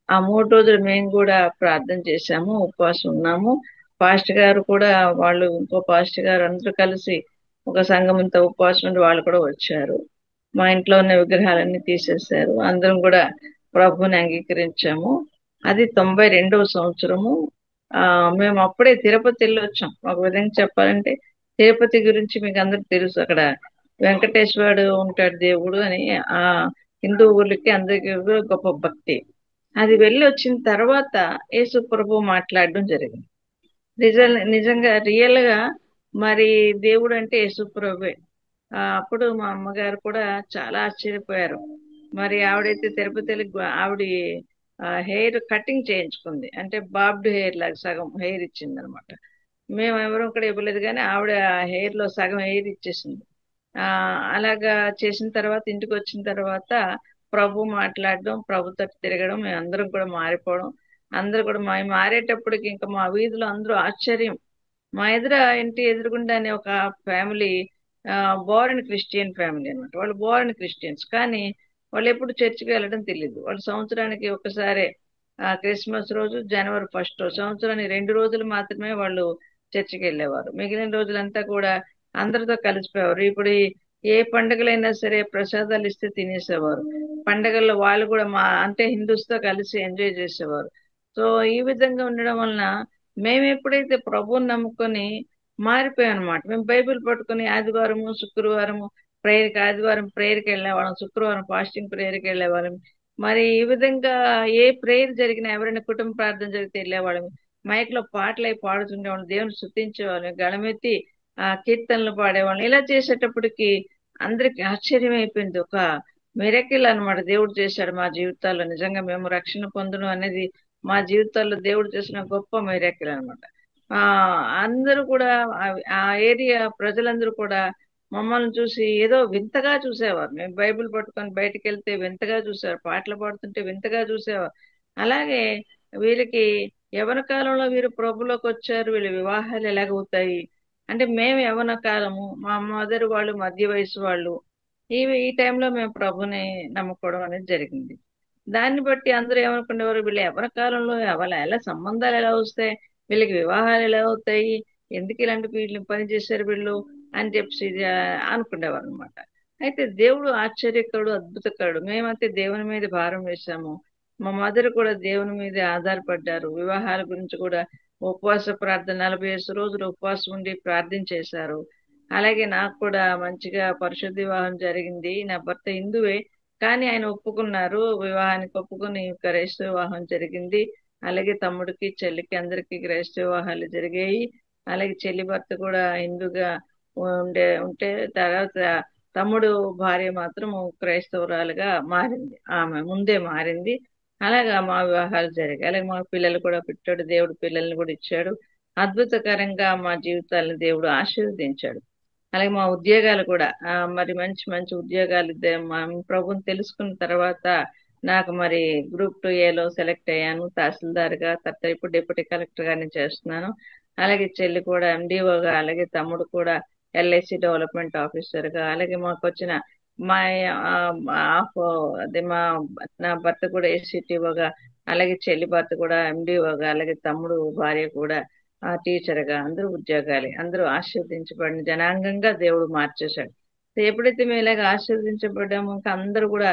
ఆ 3 రోజులు మేము కూడా ప్రార్థన చేశాము, ఉపవాసం ఉన్నాము. పాస్టర్ గారు కూడా, వాళ్ళు ఇంకో పాస్టర్ గారు అందరూ కలిసి ఒక సంఘం అంతా ఉపవాసం ఉండి వాళ్ళు కూడా వచ్చారు. మా ఇంట్లో ఉన్న విగ్రహాలన్నీ తీసేశారు, అందరం కూడా ప్రభుని అంగీకరించాము. అది 92వ సంవత్సరము. మేము అప్పుడే తిరుపతి వెళ్ళి వచ్చాం. ఒక విధంగా చెప్పాలంటే తిరుపతి గురించి మీకు అందరికి తెలుసు, అక్కడ వెంకటేశ్వరుడు ఉంటాడు దేవుడు అని ఆ హిందువులకి అందరికీ కూడా గొప్ప భక్తి. అది వెళ్ళి వచ్చిన తర్వాత యేసు ప్రభు మాట్లాడడం జరిగింది. నిజంగా రియల్ గా మరి దేవుడు అంటే యేసు ప్రభువే. అప్పుడు మా అమ్మగారు కూడా చాలా ఆశ్చర్యపోయారు. మరి ఆవిడైతే తిరుపతి వెళ్ళి ఆవిడ హెయిర్ కటింగ్ చేయించుకుంది, అంటే బాబ్డ్ హెయిర్ లాగా సగం హెయిర్ ఇచ్చింది అనమాట. మేము ఎవరు కూడా ఇవ్వలేదు, కానీ ఆవిడ హెయిర్ లో సగం హెయిర్ ఇచ్చేసింది. అలాగా చేసిన తర్వాత ఇంటికి వచ్చిన తర్వాత ప్రభు మాట్లాడడం, ప్రభుతో తిరగడం, మేము అందరం కూడా మారిపోవడం, అందరూ కూడా మారేటప్పటికి ఇంకా మా వీధిలో అందరూ ఆశ్చర్యం. మా ఇంటి ఎదురుగుండానే ఒక ఫ్యామిలీ, బోర్న్ క్రిస్టియన్ ఫ్యామిలీ అనమాట. వాళ్ళు బోర్న్ క్రిస్టియన్స్, కానీ వాళ్ళు ఎప్పుడు చర్చికి వెళ్ళడం తెలియదు. వాళ్ళు సంవత్సరానికి ఒకసారి క్రిస్మస్ రోజు జనవరి 1 సంవత్సరానికి 2 రోజులు మాత్రమే వాళ్ళు చర్చికి వెళ్ళేవారు. మిగిలిన రోజులంతా కూడా అందరితో కలిసిపోయేవారు. ఇప్పుడు ఏ పండుగలైనా సరే ప్రసాదాలు ఇస్తే తినేసేవారు. పండుగల్లో వాళ్ళు కూడా అంటే హిందూస్తో కలిసి ఎంజాయ్ చేసేవారు. సో ఈ విధంగా ఉండడం వలన మేము ఎప్పుడైతే ప్రభువుని నమ్ముకొని మారిపోయాం అనమాట. మేము బైబిల్ పట్టుకుని ఆదివారము శుక్రవారము ప్రేయర్కి, ఆదివారం ప్రేయర్కి వెళ్ళేవాళ్ళం, శుక్రవారం ఫాస్టింగ్ ప్రేయర్కి వెళ్ళేవాళ్ళం. మరి ఈ విధంగా ఏ ప్రేయర్ జరిగినా, ఎవరైనా కుటుంబ ప్రార్థన జరిగితే వెళ్ళేవాళ్ళం. మైక్ లో పాటలు అయి పాడుతుండేవాళ్ళం, దేవుని స్తుతించేవాళ్ళం, గళమెత్తి కీర్తనలు పాడేవాళ్ళం. ఇలా చేసేటప్పటికి అందరికి ఆశ్చర్యం అయిపోయింది. ఒక మిరకిల్ అన్నమాట దేవుడు చేశాడు మా జీవితాల్లో. నిజంగా మేము రక్షణ పొందడం అనేది మా జీవితాల్లో దేవుడు చేసిన గొప్ప మిరకిల్ అన్నమాట. అందరూ కూడా ఆ ఏరియా ప్రజలందరూ కూడా మమ్మల్ని చూసి ఏదో వింతగా చూసేవారు. మేము బైబిల్ పట్టుకొని బయటకు వెళ్తే వింతగా చూసేవారు, పాటలు పాడుతుంటే వింతగా చూసేవారు. అలాగే వీళ్ళకి యవన కాలంలో వీరు ప్రభులోకి వచ్చారు, వీళ్ళ వివాహాలు ఎలాగవుతాయి అంటే, మేము యవన కాలము, మా మదర్ వాళ్ళు మధ్య వయసు వాళ్ళు, ఈ టైంలో మేము ప్రభుని నమ్ముకోవడం అనేది జరిగింది. దాన్ని బట్టి అందరూ ఏమనుకునేవారు, వీళ్ళు యవన కాలంలో ఎలా సంబంధాలు ఎలా వస్తాయి, వీళ్ళకి వివాహాలు ఎలా అవుతాయి, ఎందుకు ఇలాంటి వీళ్ళు పని చేశారు వీళ్ళు అని చెప్పి అనుకునేవారు అనమాట. అయితే దేవుడు ఆశ్చర్యకరుడు, అద్భుతకరుడు. మేమైతే దేవుని మీద భారం వేశాము. మా మదర్ కూడా దేవుని మీద ఆధారపడ్డారు. వివాహాల గురించి కూడా ఉపవాస ప్రార్థన 45 రోజులు ఉపవాసం ఉండి ప్రార్థన చేశారు. అలాగే నాకు కూడా మంచిగా పరిశుద్ధ వివాహం జరిగింది. నా భర్త హిందువే, కానీ ఆయన ఒప్పుకున్నారు, వివాహానికి ఒప్పుకుని క్రైస్తవ వివాహం జరిగింది. అలాగే తమ్ముడికి చెల్లికి అందరికి క్రైస్తవ వివాహాలు జరిగాయి. అలాగే చెల్లి భర్త కూడా హిందూగా ఉంటే తర్వాత తమ్ముడు భార్య మాత్రం క్రైస్తవురాలుగా మారింది, ఆమె ముందే మారింది. అలాగా మా వివాహాలు జరిగాయి. అలాగే మా పిల్లలు కూడా పుట్టాడు, దేవుడు పిల్లల్ని కూడా ఇచ్చాడు. అద్భుతకరంగా మా జీవితాలను దేవుడు ఆశీర్వదించాడు. అలాగే మా ఉద్యోగాలు కూడా మరి మంచి మంచి ఉద్యోగాలు ప్రభుని తెలుసుకున్న తర్వాత నాకు మరి గ్రూప్ 2A సెలెక్ట్ అయ్యాను తహసీల్దార్గా. తర్వాత ఇప్పుడు డిప్యూటీ కలెక్టర్గా నేను చేస్తున్నాను. అలాగే చెల్లి కూడా ఎండిఓగా, అలాగే తమ్ముడు కూడా LIC డెవలప్మెంట్ ఆఫీసర్గా, అలాగే మాకు వచ్చిన మా ఆఫ్ అదే నా భర్త కూడా ACTOగా, అలాగే చెల్లి భర్త కూడా MDOగా, అలాగే తమ్ముడు భార్య కూడా టీచర్గా, అందరూ ఉద్యోగాలే. అందరూ ఆశీర్వదించబడిన జనాంగంగా దేవుడు మార్చేశాడు. ఎప్పుడైతే మేము ఇలాగ ఆశీర్వదించబడ్డామో ఇంకా అందరూ కూడా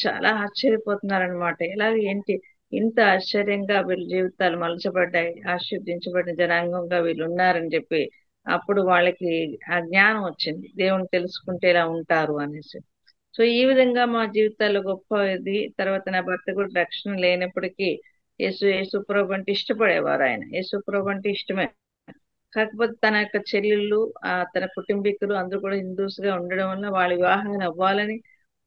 చాలా ఆశ్చర్యపోతున్నారనమాట. ఎలాగ ఏంటి ఇంత ఆశ్చర్యంగా వీళ్ళ జీవితాలు మలచబడ్డాయి, ఆశీర్వదించబడిన జనాంగంగా వీళ్ళు ఉన్నారని చెప్పి అప్పుడు వాళ్ళకి ఆ జ్ఞానం వచ్చింది, దేవుని తెలుసుకుంటే ఇలా ఉంటారు అనేసి. సో ఈ విధంగా మా జీవితాల్లో గొప్ప ఇది. తర్వాత నా భర్త కూడా రక్షణ లేనప్పటికీ యేసుప్రభు అంటే ఇష్టపడేవారు. ఆయన యేసుప్రభు అంటే ఇష్టమే. కాకపోతే తన యొక్క చెల్లెళ్ళు తన కుటుంబీకులు అందరూ కూడా హిందూస్ గా ఉండడం వల్ల వాళ్ళ వివాహాలు అవ్వాలని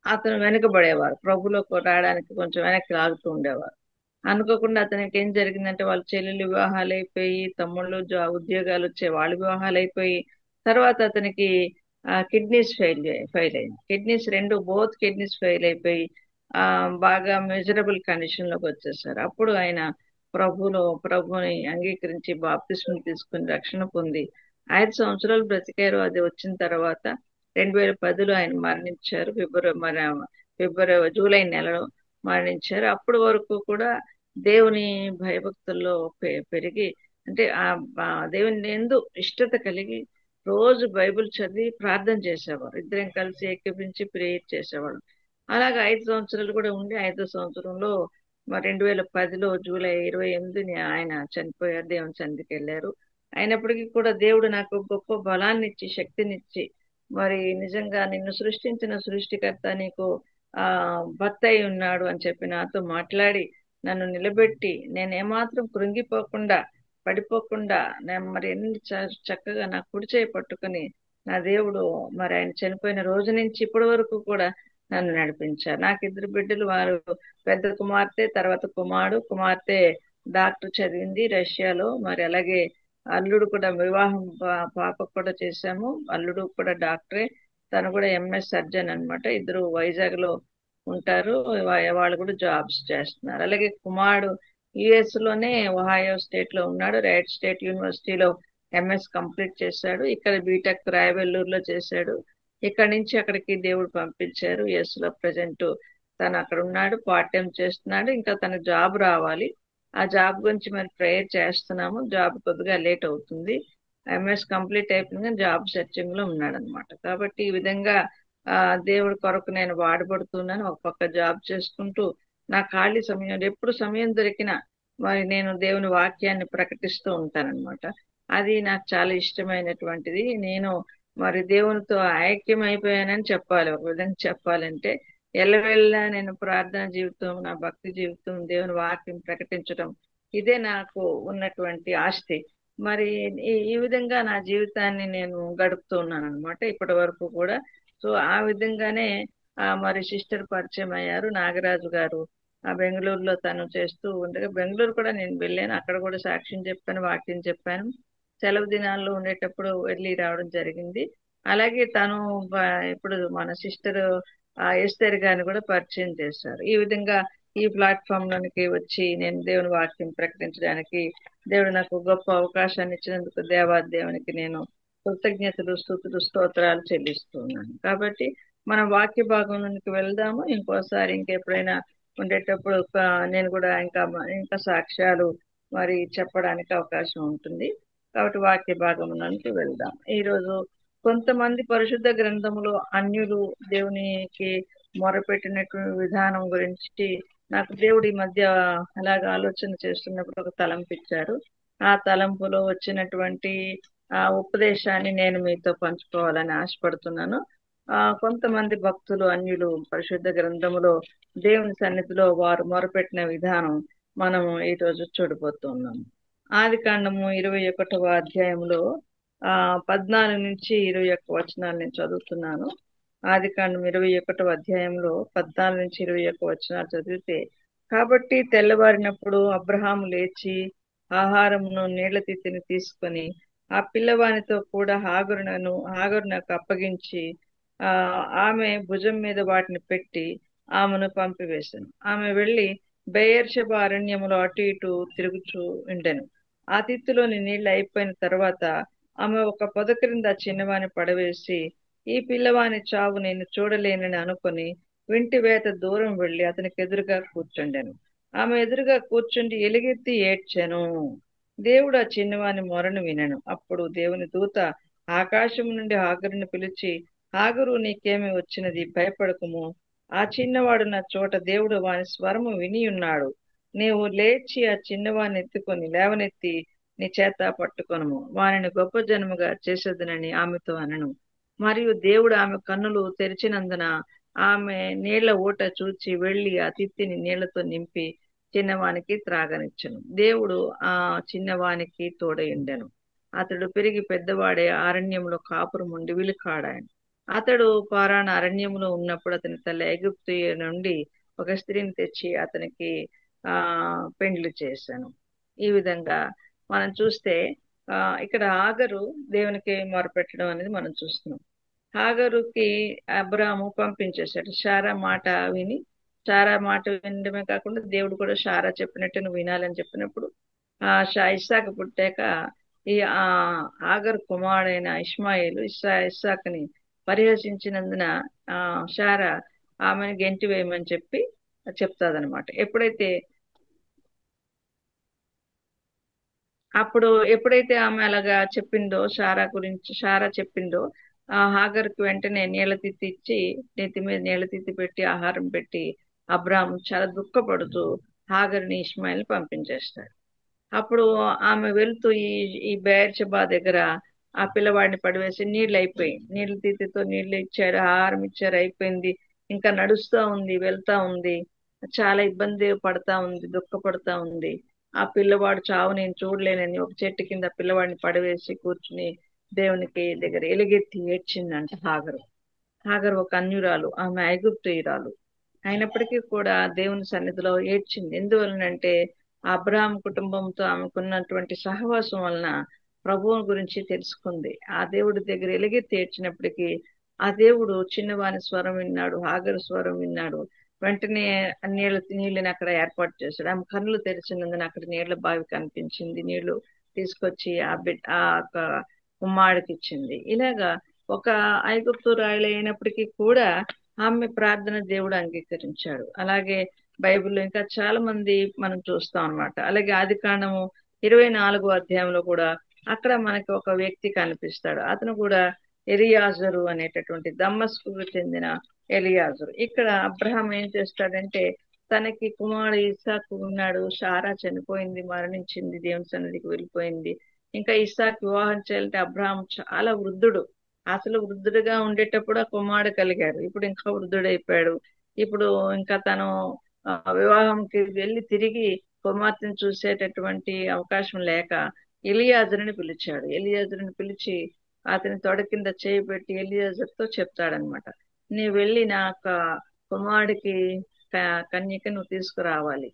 అతను వెనుకబడేవారు. ప్రభులోకి రావడానికి కొంచెం వెనక్కి లాగుతూ ఉండేవారు. అనుకోకుండా అతనికి ఏం జరిగిందంటే వాళ్ళ చెల్లెలు వివాహాలు అయిపోయి, తమ్ముళ్ళు ఉద్యోగాలు వచ్చే వాళ్ళ వివాహాలు అయిపోయి, తర్వాత అతనికి కిడ్నీస్ ఫెయిల్ అయింది. కిడ్నీస్ బోత్ కిడ్నీస్ ఫెయిల్ అయిపోయి బాగా మెజరబుల్ కండిషన్ లోకి వచ్చేసారు. అప్పుడు ఆయన ప్రభుని అంగీకరించి బాప్తిస్మం తీసుకుని రక్షణ పొంది 5 సంవత్సరాలు బ్రతికారు. అది వచ్చిన తర్వాత 2010లో ఆయన మరణించారు. జూలై నెలలో మరణించారు. అప్పటి వరకు కూడా దేవుని భయభక్తుల్లో పెరిగి, అంటే దేవుని ఎందు ఇష్టత కలిగి రోజు బైబిల్ చదివి ప్రార్థన చేసేవారు. ఇద్దరం కలిసి ఏకీపించి ప్రేయర్ చేసేవాడు. అలాగే 5 సంవత్సరాలు కూడా ఉండి 5వ సంవత్సరంలో 2010లో జూలై 28ని ఆయన చనిపోయారు. దేవుని సన్నిధికి వెళ్ళారు. అయినప్పటికీ కూడా దేవుడు నాకు గొప్ప బలాన్ని ఇచ్చి, శక్తినిచ్చి, మరి నిజంగా నిన్ను సృష్టించిన సృష్టికర్త నీకు భర్త అయి ఉన్నాడు అని చెప్పి నాతో మాట్లాడి నన్ను నిలబెట్టి, నేను ఏమాత్రం కృంగిపోకుండా పడిపోకుండా మరి ఎన్ని చక్కగా నా కుడి చేయి పట్టుకుని నా దేవుడు మరి ఆయన చనిపోయిన రోజు నుంచి ఇప్పటి వరకు కూడా నన్ను నడిపించారు. నాకు 2 బిడ్డలు. వారు పెద్ద కుమార్తె, తర్వాత కుమార్తె డాక్టర్ చదివింది రష్యాలో. మరి అలాగే అల్లుడు కూడా వివాహం పాపకు కూడా చేశాము. అల్లుడు కూడా డాక్టరే, తను కూడా MS సర్జన్ అన్నమాట. ఇద్దరు వైజాగ్ లో ఉంటారు. వాళ్ళు కూడా జాబ్స్ చేస్తున్నారు. అలాగే కుమారుడు US లోనే ఒహాయో స్టేట్ లో ఉన్నాడు. రైట్ స్టేట్ యూనివర్సిటీలో MS కంప్లీట్ చేశాడు. ఇక్కడ బీటెక్ రాయవెల్లూరులో చేశాడు. ఇక్కడ నుంచి అక్కడికి దేవుడు పంపించారు. US లో ప్రజెంట్ తను అక్కడ ఉన్నాడు, పార్ట్ టైం చేస్తున్నాడు. ఇంకా తన జాబ్ రావాలి. ఆ జాబ్ గురించి మరి ప్రేయర్ చేస్తున్నాము. జాబ్ కొద్దిగా లేట్ అవుతుంది. MS కంప్లీట్ అయిపోయింది, జాబ్ సెర్చింగ్ లో ఉన్నాడు అనమాట. కాబట్టి ఈ విధంగా దేవుడి కొరకు నేను వాడబడుతున్నాను. ఒక పక్క జాబ్ చేసుకుంటూ నా ఖాళీ సమయంలో ఎప్పుడు సమయం దొరికినా మరి నేను దేవుని వాక్యాన్ని ప్రకటిస్తూ ఉంటానన్నమాట. అది నాకు చాలా ఇష్టమైనటువంటిది. నేను మరి దేవునితో ఐక్యం అయిపోయానని చెప్పాలి. ఒక విధంగా చెప్పాలంటే ఎల్లవెల్లా నేను ప్రార్థన జీవితం, నా భక్తి జీవితం, దేవుని వాక్యం ప్రకటించడం, ఇదే నాకు ఉన్నటువంటి ఆస్తి. మరి ఈ విధంగా నా జీవితాన్ని నేను గడుపుతూ ఉన్నాను అనమాట ఇప్పటి వరకు కూడా. సో ఆ విధంగానే మరి సిస్టర్ పరిచయం అయ్యారు, నాగరాజు గారు. బెంగళూరులో తను చేస్తూ ఉండగా బెంగళూరు కూడా నేను వెళ్ళాను. అక్కడ కూడా సాక్ష్యం చెప్పాను, వాక్యం చెప్పాను. సెలవు దినాల్లో ఉండేటప్పుడు వెళ్ళి రావడం జరిగింది. అలాగే తను ఇప్పుడు మన సిస్టర్ ఎస్తేర్ గారిని కూడా పరిచయం చేశారు. ఈ విధంగా ఈ ప్లాట్ఫామ్ లోనికి వచ్చి నేను దేవుని వాక్యం ప్రకటించడానికి దేవుడు నాకు గొప్ప అవకాశాన్ని ఇచ్చినందుకు దేవాదేవునికి నేను కృతజ్ఞతలు, స్తుతులు, స్తోత్రాలు చెల్లిస్తున్నాను. కాబట్టి మనం వాక్య భాగంలోనికి వెళ్దాము. ఇంకోసారి ఇంకెప్పుడైనా ఉండేటప్పుడు నేను కూడా ఇంకా సాక్ష్యాలు మరి చెప్పడానికి అవకాశం ఉంటుంది. కాబట్టి వాక్య భాగంలోనికి వెళ్దాం. ఈరోజు కొంతమంది పరిశుద్ధ గ్రంథములో అన్యులు దేవునికి మొరపెట్టినటువంటి విధానం గురించి నాకు దేవుడి మధ్య అలాగ ఆలోచన చేస్తున్నప్పుడు ఒక తలంపు ఇచ్చారు. ఆ తలంపులో వచ్చినటువంటి ఆ ఉపదేశాన్ని నేను మీతో పంచుకోవాలని ఆశపడుతున్నాను. కొంతమంది భక్తులు అన్యులు పరిశుద్ధ గ్రంథములో దేవుని సన్నిధిలో వారు మొరపెట్టిన విధానం మనము ఈ రోజు చూడబోతున్నాము. ఆదికాండము 21వ అధ్యాయంలో 14 నుంచి 21 వచనాలు నేను చదువుతున్నాను. ఆదికాండం 21వ అధ్యాయంలో 14 నుంచి 21 వచనాలు చదివితే, కాబట్టి తెల్లవారినప్పుడు అబ్రహాము లేచి ఆహారమును నీళ్ల తిత్తిని తీసుకొని ఆ పిల్లవానితో కూడా హాగరునకు అప్పగించి ఆమె భుజం మీద వాటిని పెట్టి ఆమెను పంపివేశాను. ఆమె వెళ్లి బెయేర్షెబా అరణ్యములో అటు ఇటు తిరుగుచూ ఉండెను. ఆ తిత్తులోని నీళ్లు అయిపోయిన తర్వాత ఆమె ఒక పొద క్రింద చిన్నవాని పడవేసి, ఈ పిల్లవాని చావు నేను చూడలేనని అనుకొని వింటి వేత దూరం వెళ్లి అతనికి ఎదురుగా కూర్చుండెను. ఆమె ఎదురుగా కూర్చుండి ఎలుగెత్తి ఏడ్చెను. దేవుడు ఆ చిన్నవాని మొరను వినెను. అప్పుడు దేవుని దూత ఆకాశం నుండి హాగరుని పిలిచి, హాగరు, నీకేమి వచ్చినది? భయపడకుము. ఆ చిన్నవాడున్న చోట దేవుడు వాని స్వరము విని ఉన్నాడు. నీవు లేచి ఆ చిన్నవాడిని ఎత్తుకొని లేవనెత్తి నీ చేత పట్టుకొనుము. వానిని గొప్ప జనముగా చేసేదనని ఆమెతో అనెను. మరియు దేవుడు ఆమె కన్నులు తెరిచినందున ఆమె నీళ్ల ఊట చూచి వెళ్లి ఆ తిత్తిని నీళ్లతో నింపి చిన్నవానికి త్రాగనిచ్చెను. దేవుడు ఆ చిన్నవానికి తోడయుండెను. అతడు పెరిగి పెద్దవాడే అరణ్యంలో కాపురం ఉండి విలుకాడాయను. అతడు పారాన అరణ్యంలో ఉన్నప్పుడు అతని తల్లి ఐగుప్తు నుండి ఒక స్త్రీని తెచ్చి అతనికి పెండ్లి చేశాను. ఈ విధంగా మనం చూస్తే ఇక్కడ హాగరు దేవునికి మొరపెట్టడం అనేది మనం చూస్తున్నాం. హాగరుకి అబ్రాము పంపించేశాడు. శారా మాట విని, శారా మాట వినడమే కాకుండా దేవుడు కూడా శారా చెప్పినట్టు నువ్వు వినాలని చెప్పినప్పుడు ఇస్సాకు పుట్టాక ఈ హాగరు కుమారుడైన ఇష్మాయేలు ఇస్సాకుని పరిహసించినందున శారా ఆమెను గెంటి వేయమని చెప్పి చెప్తాదనమాట. ఎప్పుడైతే ఆమె అలాగా చెప్పిందో, శారా చెప్పిందో, హాగర్కి వెంటనే నీళ్ల తిత్తి ఇచ్చి నెత్తి మీద నీళ్ల తిత్తి పెట్టి ఆహారం పెట్టి అబ్రాము చాలా దుఃఖపడుతూ హాగర్ని ఇష్మాయిల్ని పంపించేస్తాడు. అప్పుడు ఆమె వెళ్తూ ఈ బెయేర్షెబా దగ్గర ఆ పిల్లవాడిని పడివేసి నీళ్ళు అయిపోయి, నీళ్ల తిత్తితో నీళ్లు ఇచ్చారు, ఆహారం ఇచ్చారు, అయిపోయింది. ఇంకా నడుస్తా ఉంది, వెళ్తా ఉంది, చాలా ఇబ్బంది పడతా ఉంది, దుఃఖపడతా ఉంది. ఆ పిల్లవాడు చావు నేను చూడలేనని ఒక చెట్టు కింద పిల్లవాడిని పడవేసి కూర్చుని దేవునికి దగ్గర ఎలుగెత్తి ఏడ్చిందంట హాగరు ఒక అన్యురాలు, ఆమె ఐగుప్తీయురాలు అయినప్పటికీ కూడా దేవుని సన్నిధిలో ఏడ్చింది. ఎందువలనంటే అబ్రహాం కుటుంబంతో ఆమెకున్నటువంటి సహవాసం వలన ప్రభువు గురించి తెలుసుకుంది. ఆ దేవుడి దగ్గర ఎలుగెత్తి ఏడ్చినప్పటికీ ఆ దేవుడు చిన్నవాని స్వరం విన్నాడు, హాగరు స్వరం విన్నాడు. వెంటనే నీళ్ళని అక్కడ ఏర్పాటు చేశాడు. ఆమె కన్నులు తెరిచినందున అక్కడ నీళ్ల బావి కనిపించింది. నీళ్లు తీసుకొచ్చి ఆ కుమ్మాడికి ఇచ్చింది. ఇలాగా ఒక ఐగుప్తు రాయలు అయినప్పటికీ కూడా ఆమె ప్రార్థన దేవుడు అంగీకరించాడు. అలాగే బైబిల్లో ఇంకా చాలా మంది మనం చూస్తాం అన్నమాట. అలాగే ఆదికాండము 24వ అధ్యాయంలో కూడా అక్కడ మనకి ఒక వ్యక్తి కనిపిస్తాడు. అతను కూడా ఎలియాజరు అనేటటువంటి దమస్కుకు చెందిన ఎలియాజరు. ఇక్కడ అబ్రహాం ఏం చేస్తాడంటే, తనకి కుమారుడు ఇస్సాకు ఉన్నాడు, శారా చనిపోయింది, మరణించింది, దేవుని సన్నిధికి వెళ్ళిపోయింది. ఇంకా ఇస్సాకు వివాహం చేయాలంటే అబ్రహాం చాలా వృద్ధుడు. అసలు వృద్ధుడిగా ఉండేటప్పుడు ఆ కుమారుడు కలిగాడు, ఇప్పుడు ఇంకా వృద్ధుడైపోయాడు. ఇప్పుడు ఇంకా తను వివాహంకి వెళ్ళి తిరిగి కుమార్తెను చూసేటటువంటి అవకాశం లేక ఎలియాజరుని పిలిచాడు. ఎలియాజరుని పిలిచి అతని తొడ కింద చేయి పెట్టి ఎలియాజర్తో చెప్తాడనమాట, నీ వెళ్ళి నా కుమారుడికి కన్యక నువ్వు తీసుకురావాలి.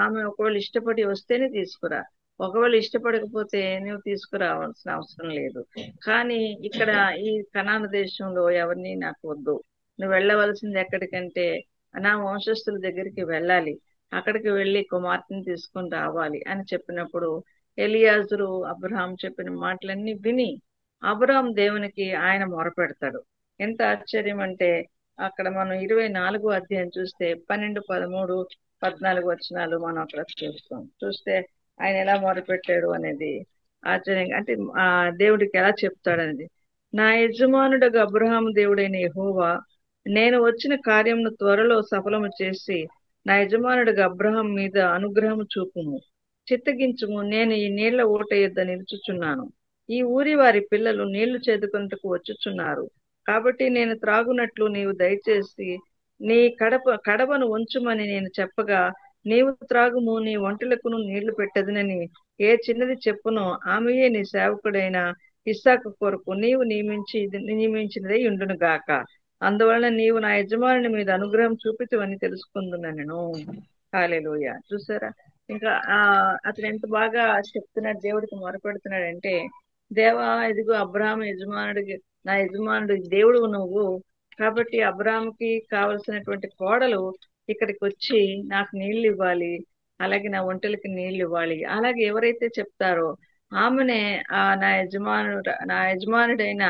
ఆమె ఒకవేళ ఇష్టపడి వస్తేనే తీసుకురా, ఒకవేళ ఇష్టపడకపోతే నువ్వు తీసుకురావాల్సిన అవసరం లేదు. కానీ ఇక్కడ ఈ కనాను దేశంలో ఎవరిని నాకు వద్దు, నువ్వు వెళ్ళవలసింది ఎక్కడికంటే నా వంశస్థుల దగ్గరికి వెళ్ళాలి, అక్కడికి వెళ్ళి కుమార్తెని తీసుకొని రావాలి అని చెప్పినప్పుడు ఎలియాజరు అబ్రహాం చెప్పిన మాటలన్నీ విని అబ్రహాం దేవునికి ఆయన మొరపెడతాడు. ఎంత ఆశ్చర్యం అంటే అక్కడ మనం 24వ అధ్యాయం చూస్తే 12, 13, 14 వచనాలు మనం అక్కడ చూస్తే ఆయన ఎలా మొరపెట్టాడు అనేది ఆశ్చర్యంగా, అంటే ఆ దేవుడికి ఎలా చెప్తాడనేది. నా యజమానుడగు అబ్రహాము దేవుడైన యెహోవా, నేను వచ్చిన కార్యమును త్వరలో సఫలము చేసి నా యజమానుడిగా అబ్రహాం మీద అనుగ్రహము చూపుము, చిత్తగించుము. నేను ఈ నీళ్ల ఊట యొద్ద నిలుచుచున్నాను. ఈ ఊరి వారి పిల్లలు నీళ్లు చేదుకొనుటకు వచ్చుచున్నారు. కాబట్టి నేను త్రాగునట్లు నీవు దయచేసి నీ కడవను ఉంచుమని నేను చెప్పగా, నీవు త్రాగుము, నీ ఒంటెలకును నీళ్లు పెట్టదునని ఏ చిన్నది చెప్పునో ఆమెయే నీ సేవకుడైన ఇస్సాకు కొరకు నీవు నియమించినదై ఉండును గాక. అందువలన నీవు నా యజమానుని మీద అనుగ్రహం చూపితవని తెలుసుకుందునను. హల్లెలూయా. చూసారా, ఇంకా అతను ఎంత బాగా చెప్తున్నాడు, దేవుడికి మొరపెడుతున్నాడంటే, దేవా ఇదిగో అబ్రహాం యజమానుడికి, నా యజమానుడి దేవుడు నువ్వు, కాబట్టి అబ్రాహాముకి కావలసినటువంటి కోడలు ఇక్కడికి వచ్చి నాకు నీళ్లు ఇవ్వాలి, అలాగే నా ఒంటెలకి నీళ్లు ఇవ్వాలి, అలాగే ఎవరైతే చెప్తారో ఆమెనే నా యజమానుడైన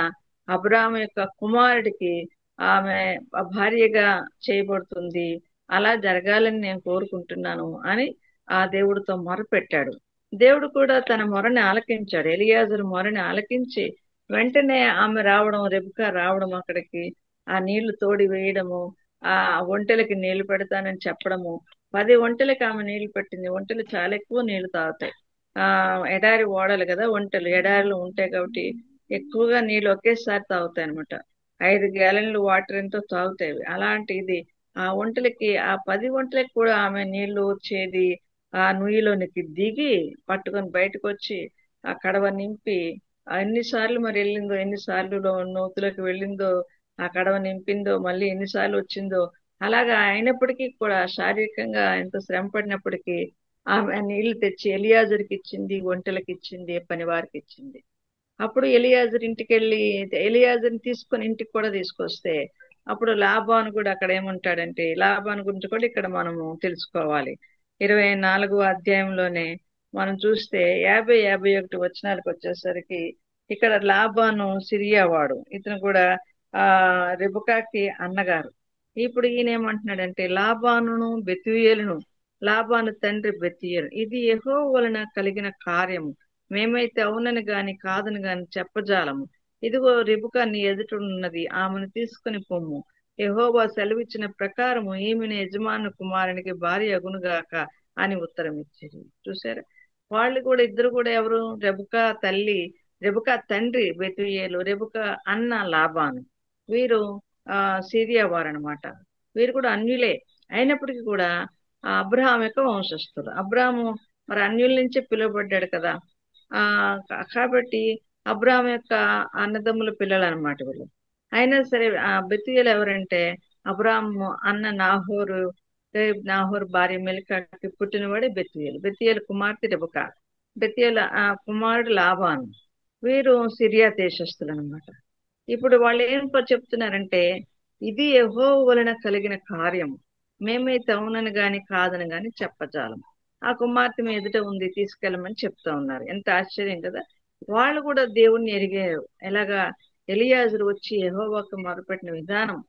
అబ్రాహాము యొక్క కుమారుడికి ఆమె భార్యగా చేయబడుతుంది, అలా జరగాలని నేను కోరుకుంటున్నాను అని ఆ దేవుడితో మొరపెట్టాడు. దేవుడు కూడా తన మొరని ఆలకించాడు. ఎలియాజరు మొరని ఆలకించి వెంటనే ఆమె రావడం, రెబెకా రావడం, అక్కడికి ఆ నీళ్లు తోడి వేయడము, ఆ ఒంటెలకి నీళ్లు పెడతానని చెప్పడము. 10 ఒంటెలకి ఆమె నీళ్లు పెట్టింది. ఒంటెలు చాలా ఎక్కువ నీళ్లు తాగుతాయి. ఆ ఎడారి ఓడలు కదా ఒంటెలు, ఎడారిలో ఉంటాయి కాబట్టి ఎక్కువగా నీళ్లు ఒకేసారి తాగుతాయి అనమాట. 5 గ్యాలన్లు వాటర్ ఎంతో తాగుతాయి. అలాంటి ఇది ఆ ఒంటెలకి, ఆ 10 ఒంటెలకి కూడా ఆమె నీళ్లు చేది ఆ నుయ్యిలోనికి దిగి పట్టుకొని బయటకు వచ్చి ఆ కడవ నింపి, ఎన్నిసార్లు మరి వెళ్ళిందో, ఎన్నిసార్లు నూతులోకి వెళ్ళిందో, ఆ కడవ నింపిందో, మళ్ళీ ఎన్నిసార్లు వచ్చిందో, అలాగా అయినప్పటికీ కూడా శారీరకంగా ఎంత శ్రమ పడినప్పటికీ ఆమె నీళ్లు తెచ్చి ఎలియాజరుకి ఇచ్చింది, ఒంటెలకు ఇచ్చింది, పని వారికి ఇచ్చింది. అప్పుడు ఎలియాజరు ఇంటికి వెళ్ళి ఎలియాజరుని తీసుకొని ఇంటికి కూడా తీసుకొస్తే అప్పుడు లాబాను కూడా అక్కడ ఏమంటాడంటే, లాబాను గురించి కూడా ఇక్కడ మనము తెలుసుకోవాలి. 24వ అధ్యాయంలోనే మనం చూస్తే 50-51 వచనాలకు వచ్చేసరికి ఇక్కడ లాబాను సిరియా వాడు, ఇతను కూడా ఆ రెబెకాకి అన్నగారు. ఇప్పుడు ఈయన ఏమంటున్నాడంటే, లాబానును బెతూయేలును, లాబాను తండ్రి బెతూయేలు, ఇది యెహోవా వలన కలిగిన కార్యము, మేమైతే అవునని గాని కాదని గాని చెప్పజాలము. ఇదిగో రెబెకా నీ ఎదుట ఉన్నది, ఆమెను తీసుకుని పొమ్ము. యెహోవా సెలవిచ్చిన ప్రకారము ఈమెను యజమాను కుమారునికి భార్య అగునుగాక అని ఉత్తరం ఇచ్చారు. చూసారా, వాళ్ళు కూడా ఇద్దరు కూడా ఎవరు, రెబెకా తల్లి, రెబెకా తండ్రి బెతూయేలు, రెబెకా అన్న లాబాను, వీరు సిరియా వారు అనమాట. వీరు కూడా అన్యులే అయినప్పటికీ కూడా అబ్రహాం యొక్క వంశస్థులు. అబ్రహాము మరి అన్యుల నుంచే పిలువబడ్డాడు కదా. కాబట్టి అబ్రహాం యొక్క అన్నదమ్ముల పిల్లలు అనమాట వీళ్ళు. అయినా సరే బెతూయేలు ఎవరంటే అబ్రహాము అన్న నాహోరు భార్య మిల్కాకి పుట్టినవాడే బెతూయేలు. బెతూయేలు కుమార్తె రెబెకా, బెతూయేలు కుమారుడు లాబాను. వీరు సిరియా దేశస్థులు అనమాట. ఇప్పుడు వాళ్ళు ఏం చెప్తున్నారంటే, ఇది యెహోవా వలన కలిగిన కార్యము, మేమైతే అవునని గాని కాదని గాని చెప్పజాలము. ఆ కుమార్తె మీ ఎదుట ఉంది, తీసుకెళ్ళమని చెప్తా ఉన్నారు. ఎంత ఆశ్చర్యం కదా. వాళ్ళు కూడా దేవుణ్ణి ఎరిగారు. ఎలాగా ఎలియాజరు వచ్చి యెహోవాకు మొరపెట్టిన విధానం,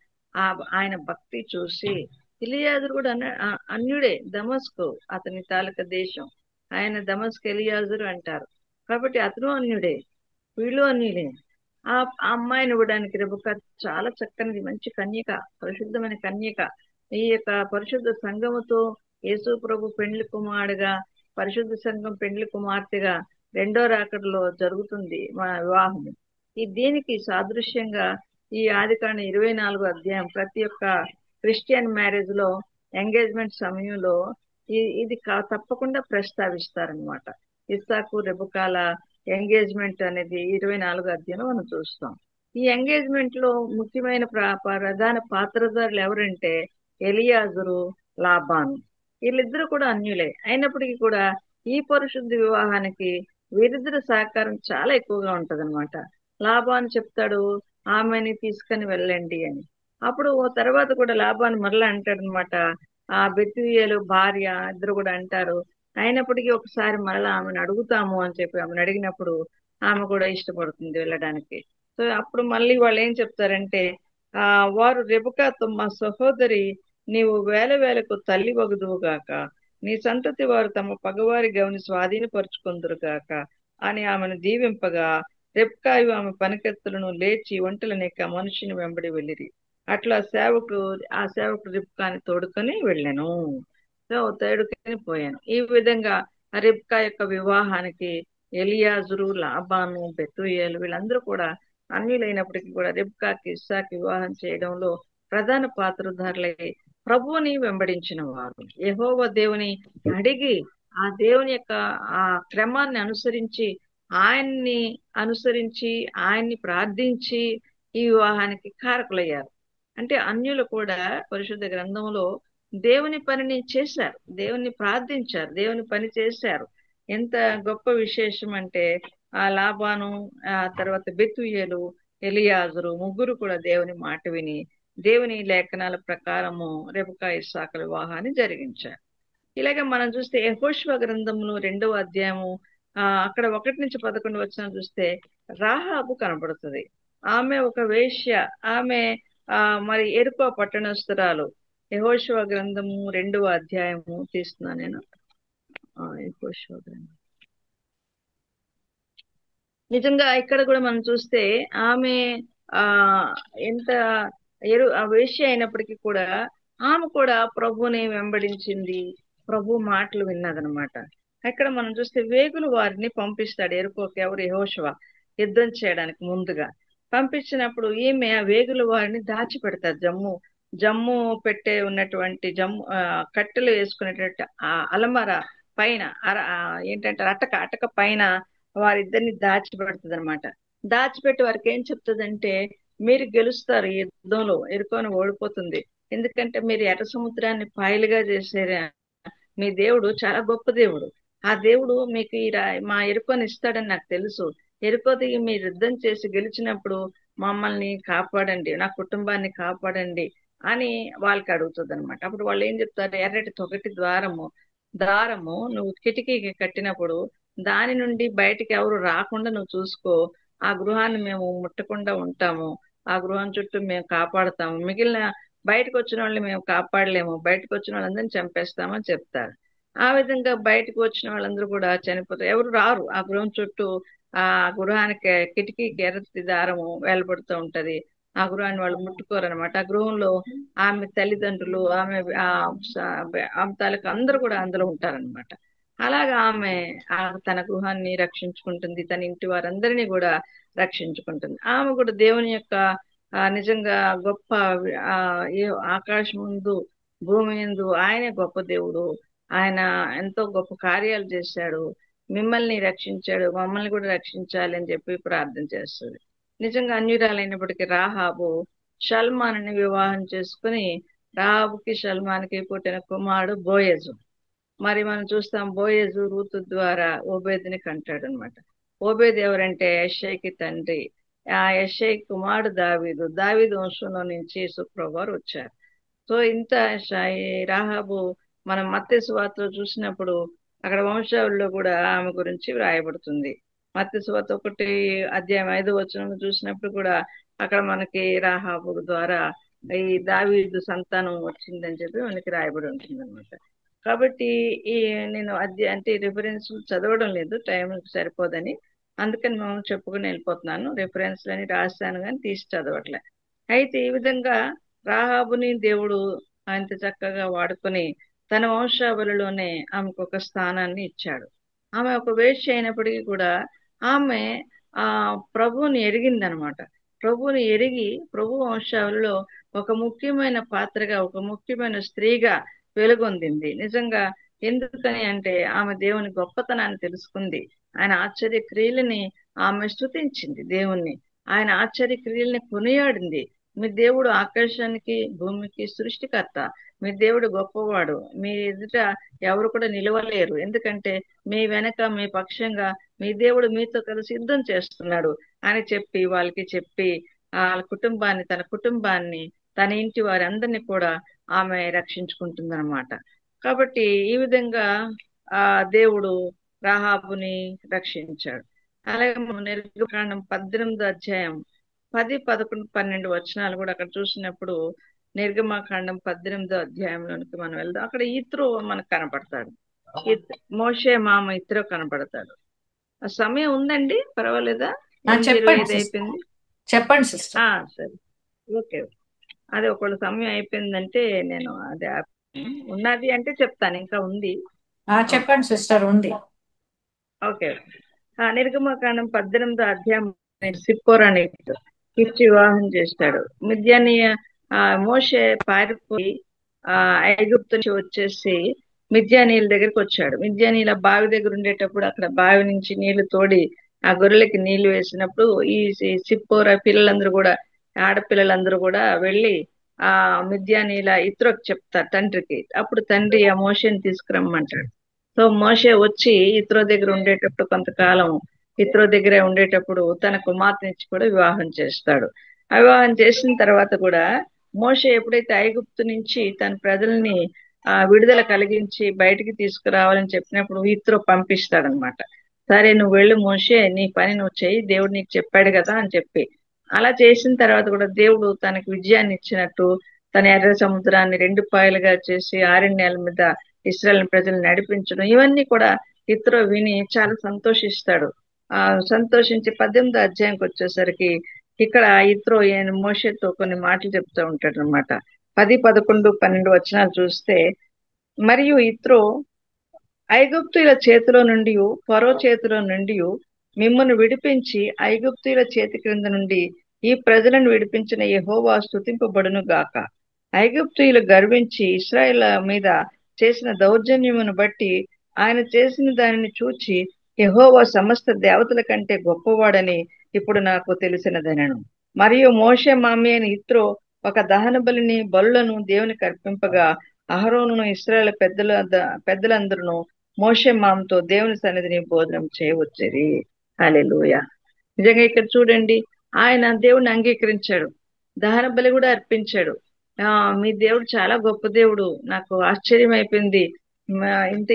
ఆయన భక్తి చూసి, ఎలియాజరు కూడా అన్యుడే, దమస్కు అతని తాలూకా దేశం. ఆయన దమస్కు ఎలియాజరు అంటారు. కాబట్టి అతను అన్యుడే, వీళ్ళు అన్యులే. ఆ అమ్మాయిని ఇవ్వడానికి రెబెకా చాలా చక్కనిది, మంచి కన్యక, పరిశుద్ధమైన కన్యక. ఈ యొక్క పరిశుద్ధ సంఘముతో యేసు ప్రభు పెండ్లి కుమారుడుగా, పరిశుద్ధ సంఘం పెండ్లి కుమార్తెగా రెండో రాకడలో జరుగుతుంది మా వివాహము. దీనికి సాదృశ్యంగా ఈ ఆదికాండ 24వ అధ్యాయం ప్రతి ఒక్క క్రిస్టియన్ మ్యారేజ్ లో ఎంగేజ్మెంట్ సమయంలో ఇది తప్పకుండా ప్రస్తావిస్తారనమాట. ఇస్సాకు రెబెకాల ఎంగేజ్మెంట్ అనేది 24వ అధ్యాయంలో మనం చూస్తాం. ఈ ఎంగేజ్మెంట్ లో ముఖ్యమైన ప్రధాన పాత్రధారులు ఎవరంటే ఎలియాజరు, లాబాను. వీళ్ళిద్దరూ కూడా అన్యులే అయినప్పటికీ కూడా ఈ పరిశుద్ధ వివాహానికి వీరిద్దరు సహకారం చాలా ఎక్కువగా ఉంటదన్నమాట. లాబాను చెప్తాడు ఆమెని తీసుకొని వెళ్ళండి అని. అప్పుడు తర్వాత కూడా లాబాను మరలా అంటాడనమాట, ఆ బెతూయేలు భార్య ఇద్దరు కూడా అంటారు, అయినప్పటికీ ఒకసారి మరలా ఆమెను అడుగుతాము అని చెప్పి ఆమెను అడిగినప్పుడు ఆమె కూడా ఇష్టపడుతుంది వెళ్ళడానికి. సో అప్పుడు మళ్ళీ వాళ్ళు ఏం చెప్తారంటే, వారు రెబెకాతో, మా సహోదరి నీవు వేలకు తల్లి వగుదువుగాక, నీ సంతతి వారు తమ పగవారి గవిని స్వాధీనపరుచుకుందురుగాక అని ఆమెను దీవింపగా, రెబెకాయు ఆమె పనికెత్తులను లేచి ఒంటెలనేక మనుషుని వెంబడి వెళ్ళిరి. అట్లా ఆ సేవకుడు రెబెకాని తోడుకొని వెళ్ళాను, తోడుకొని పోయాను. ఈ విధంగా రెబెకా యొక్క వివాహానికి ఎలియాజరు, లాబాను, బెతూయేలు వీళ్ళందరూ కూడా అన్యులైనప్పటికీ కూడా రెబెకాకి ఇస్సాకు వివాహం చేయడంలో ప్రధాన పాత్రధారులై ప్రభువుని వెంబడించిన వారు. యెహోవా దేవుని అడిగి ఆ దేవుని యొక్క ఆ క్రమాన్ని అనుసరించి ఆయన్ని ప్రార్థించి ఈ వివాహానికి కారకులయ్యారు. అంటే అన్యులు కూడా పరిశుద్ధ గ్రంథంలో దేవుని పనిని చేశారు, దేవుని ప్రార్థించారు, దేవుని పని చేశారు. ఎంత గొప్ప విశేషం అంటే ఆ లాబాను, ఆ తర్వాత బెతూయేలు, ఎలియాజరు ముగ్గురు కూడా దేవుని మాట విని దేవుని లేఖనాల ప్రకారము రెబకా ఇస్సాకుల వివాహాన్ని జరిగించారు. ఇలాగే మనం చూస్తే యెహోషువ గ్రంథంలో 2వ అధ్యాయము అక్కడ 1-11 వచనం చూస్తే రాహాబు కనబడుతుంది. ఆమె ఒక వేశ్య, ఆమె మరి ఎరుకో పట్టణస్థురాలు. యెహోషువ గ్రంథము 2వ అధ్యాయము తీస్తున్నా నేను. యెహోషువ గ్రంథం నిజంగా ఇక్కడ కూడా మనం చూస్తే ఆమె ఎంత వేశ్య అయినప్పటికీ కూడా ఆమె కూడా ప్రభుని వెంబడించింది, ప్రభు మాటలు విన్నదనమాట. ఇక్కడ మనం చూస్తే వేగులు వారిని పంపిస్తాడు ఎరుకోకి. ఎవరు? యెహోషువ యుద్ధం చేయడానికి ముందుగా పంపించినప్పుడు ఈమె ఆ వేగుల వారిని దాచిపెడతారు. జమ్ము పెట్టే ఉన్నటువంటి కట్టెలు వేసుకునేటట్టు ఆ అలమర పైన ఏంటంటే అటక పైన వారిద్దరిని దాచిపెడుతుంది అనమాట. దాచిపెట్టి వారికి ఏం చెప్తుందంటే, మీరు గెలుస్తారు ఈ యుద్ధంలో, ఎరుకోని ఓడిపోతుంది, ఎందుకంటే మీరు ఎర్ర సముద్రాన్ని పాయలుగా చేసేరా, మీ దేవుడు చాలా గొప్ప దేవుడు, ఆ దేవుడు మీకు మా ఎరుకోని ఇస్తాడని నాకు తెలుసు, ఎరుకోది మీరు యుద్ధం చేసి గెలిచినప్పుడు మమ్మల్ని కాపాడండి, నా కుటుంబాన్ని కాపాడండి అని వాళ్ళకి అడుగుతుంది అనమాట. అప్పుడు వాళ్ళు ఏం చెప్తారు, ఎర్రటి తొగటి దారము నువ్వు కిటికీకి కట్టినప్పుడు దాని నుండి బయటికి ఎవరు రాకుండా నువ్వు చూసుకో, ఆ గృహాన్ని మేము ముట్టకుండా ఉంటాము, ఆ గృహం చుట్టూ మేము కాపాడుతాము, మిగిలిన బయటకు వచ్చిన వాళ్ళని మేము కాపాడలేము, బయటకు వచ్చిన వాళ్ళందరినీ చంపేస్తామని చెప్తారు. ఆ విధంగా బయటకు వచ్చిన వాళ్ళందరూ కూడా చనిపోతారు, ఎవరు రారు. ఆ గృహం చుట్టూ ఆ గృహానికి కిటికీకి ఎర్రటి దారము వేలబడుతూ ఉంటది, ఆ గృహాన్ని వాళ్ళు ముట్టుకోరు అనమాట. ఆ గృహంలో ఆమె తల్లిదండ్రులు, ఆమె తాలూకు అందరూ కూడా అందులో ఉంటారనమాట. అలాగా ఆమె తన గృహాన్ని రక్షించుకుంటుంది, తన ఇంటి వారందరినీ కూడా రక్షించుకుంటుంది. ఆమె కూడా దేవుని యొక్క నిజంగా గొప్ప ఆకాశం ముందు భూమి యందు ఆయనే గొప్ప దేవుడు, ఆయన ఎంతో గొప్ప కార్యాలు చేశాడు, మిమ్మల్ని రక్షించాడు, మమ్మల్ని కూడా రక్షించాలి అని చెప్పి ప్రార్థన చేస్తుంది. నిజంగా అన్యురాలైనప్పటికీ రాహాబు షల్మాన్ని వివాహం చేసుకుని, రాహాబుకి షల్మాన్కి పుట్టిన కుమారుడు బోయజు. మరి మనం చూస్తాం బోయజు రూతు ద్వారా ఓబేదుని కంటాడు అనమాట. ఓబేద్ ఎవరంటే యెషైకి తండ్రి, ఆ యెషై కుమారుడు దావీదు వంశంలో నుంచి యేసుప్రభువు వారు వచ్చారు. సో ఇంత రాహాబు మనం మత్తయి సువార్తలో చూసినప్పుడు అక్కడ వంశావళిలో కూడా ఆమె గురించి వ్రాయబడుతుంది. మత్తయి సువార్త 1:5 చూసినప్పుడు కూడా అక్కడ మనకి రాహాబు ద్వారా ఈ దావీదు సంతానం వచ్చిందని చెప్పి మనకి రాయబడి ఉంటుంది అనమాట. కాబట్టి నేను అంటే రిఫరెన్స్ చదవడం లేదు, టైం సరిపోదని, అందుకని మేము చెప్పుకుని వెళ్ళిపోతున్నాను. రిఫరెన్స్లని రాస్తాను కానీ తీసి చదవట్లే. అయితే ఈ విధంగా రాహాబుని దేవుడు అంత చక్కగా వాడుకొని తన వంశావళిలోనే ఆమెకు ఒక స్థానాన్ని ఇచ్చాడు. ఆమె ఒక వేశ్య అయినప్పటికీ కూడా ఆమె ప్రభువుని ఎరిగిందనమాట. ప్రభువుని ఎరిగి ప్రభు వంశావళిలో ఒక ముఖ్యమైన పాత్రగా, ఒక ముఖ్యమైన స్త్రీగా వెలుగొందింది. నిజంగా ఎందుకని అంటే ఆమె దేవుని గొప్పతనాన్ని తెలుసుకుంది, ఆయన ఆశ్చర్య క్రియలని ఆమె స్తుతించింది దేవుణ్ణి, ఆయన ఆశ్చర్య క్రియల్ని కొనియాడింది. మీ దేవుడు ఆకాశానికి భూమికి సృష్టికర్త, మీ దేవుడు గొప్పవాడు, మీ ఎదుట ఎవరు కూడా నిలవలేరు, ఎందుకంటే మీ వెనక మీ పక్షంగా మీ దేవుడు మీతో కలిసి యుద్ధం చేస్తున్నాడు అని వాళ్ళకి చెప్పి తన కుటుంబాన్ని తన ఇంటి వారి అందరినీ కూడా ఆమె రక్షించుకుంటుందన్నమాట. కాబట్టి ఈ విధంగా దేవుడు రాహాబుని రక్షించాడు. అలాగే నిర్గమకాండం 18వ అధ్యాయం 10, 11, 12 వచనాలు కూడా అక్కడ చూసినప్పుడు, నిర్గమకాండం 18వ అధ్యాయంలోనికి మనం వెళ్దాం. అక్కడ ఇత్రో మనకు కనపడతాడు, మోషే మామ ఇత్రో కనపడతాడు. ఆ సమయం ఉందండి, పర్వాలేదా? 8:25 అయిపోయింది, చెప్పండి సిస్టర్. సరే, ఓకే. అదే ఒకవేళ సమయం అయిపోయిందంటే నేను అదే ఉన్నది అంటే చెప్తాను, ఇంకా ఉంది. చెప్పండి సిస్టర్, ఉంది. ఓకే. నిర్గమకాండం 18వ అధ్యాయం సిప్పోరాని ఇచ్చి వివాహం చేస్తాడు. మిద్యానీయ మోషే పారిపోయి ఐగుప్తు నుంచి వచ్చేసి మిద్యానీయుల దగ్గరికి వచ్చాడు. మిద్యానీయుల బావి దగ్గర ఉండేటప్పుడు అక్కడ బావి నుంచి నీళ్లు తోడి ఆ గొర్రెలకి నీళ్లు వేసినప్పుడు ఈ సిప్పోరా పిల్లలందరూ కూడా, ఆడపిల్లలందరూ కూడా వెళ్ళి ఆ మిద్యానీయుల ఇత్రోకి చెప్తారు తండ్రికి. అప్పుడు తండ్రి ఆ మోషేని తీసుకురమ్మంటాడు. సో మోషే వచ్చి ఇత్రో దగ్గర ఉండేటప్పుడు, కొంతకాలం ఇత్రో దగ్గరే ఉండేటప్పుడు తన కుమార్తెనిచ్చి కూడా వివాహం చేస్తాడు. వివాహం చేసిన తర్వాత కూడా మోషే ఎప్పుడైతే ఐగుప్తు నుంచి తన ప్రజల్ని విడుదల కలిగించి బయటికి తీసుకురావాలని చెప్పినప్పుడు ఇత్రో పంపిస్తాడనమాట. సరే నువ్వు వెళ్ళు మోషే, నీ పని నువ్వు చెయ్యి, దేవుడు నీకు చెప్పాడు కదా అని చెప్పి. అలా చేసిన తర్వాత కూడా దేవుడు తనకు విజయాన్ని ఇచ్చినట్టు తన ఎర్ర సముద్రాన్ని 2 పాయలుగా చేసి ఆరణ్యాల మీద ఇశ్రాయేలు ప్రజలు నడిపించడం, ఇవన్నీ కూడా ఇత్రో విని చాలా సంతోషిస్తాడు. సంతోషించి 18వ అధ్యాయంకి వచ్చేసరికి ఇక్కడ ఇత్రో మోషేతో కొన్ని మాటలు చెప్తూ ఉంటాడు అనమాట. 10, 11, 12 వచనాలు చూస్తే, మరియు ఇత్రో ఐగుప్తుల చేతిలో నుండి ఫరో చేతిలో నుండి మిమ్మల్ని విడిపించి ఐగుప్తుల చేతి క్రింద నుండి ఈ ప్రజలను విడిపించిన యెహోవా స్తుతింపబడును గాక. ఐగుప్తీయులు గర్వించి ఇశ్రాయేలు మీద చేసిన దౌర్జన్యమును బట్టి ఆయన చేసిన దానిని చూచి యెహోవా సమస్త దేవతల కంటే గొప్పవాడని ఇప్పుడు నాకు తెలిసినదనను. మరియు మోషే మామి అయిన ఇత్రో ఒక దహన బలులను దేవునికి అర్పింపగా అహరోనును ఇశ్రాయేలు పెద్దలందరూ మోషే మామతో దేవుని సన్నిధిని భోజనం చేయవచ్చేది. హల్లెలూయా. నిజంగా ఇక్కడ చూడండి, ఆయన దేవుడిని అంగీకరించాడు, దహన బలి కూడా అర్పించాడు. మీ దేవుడు చాలా గొప్ప దేవుడు, నాకు ఆశ్చర్యం అయిపోయింది,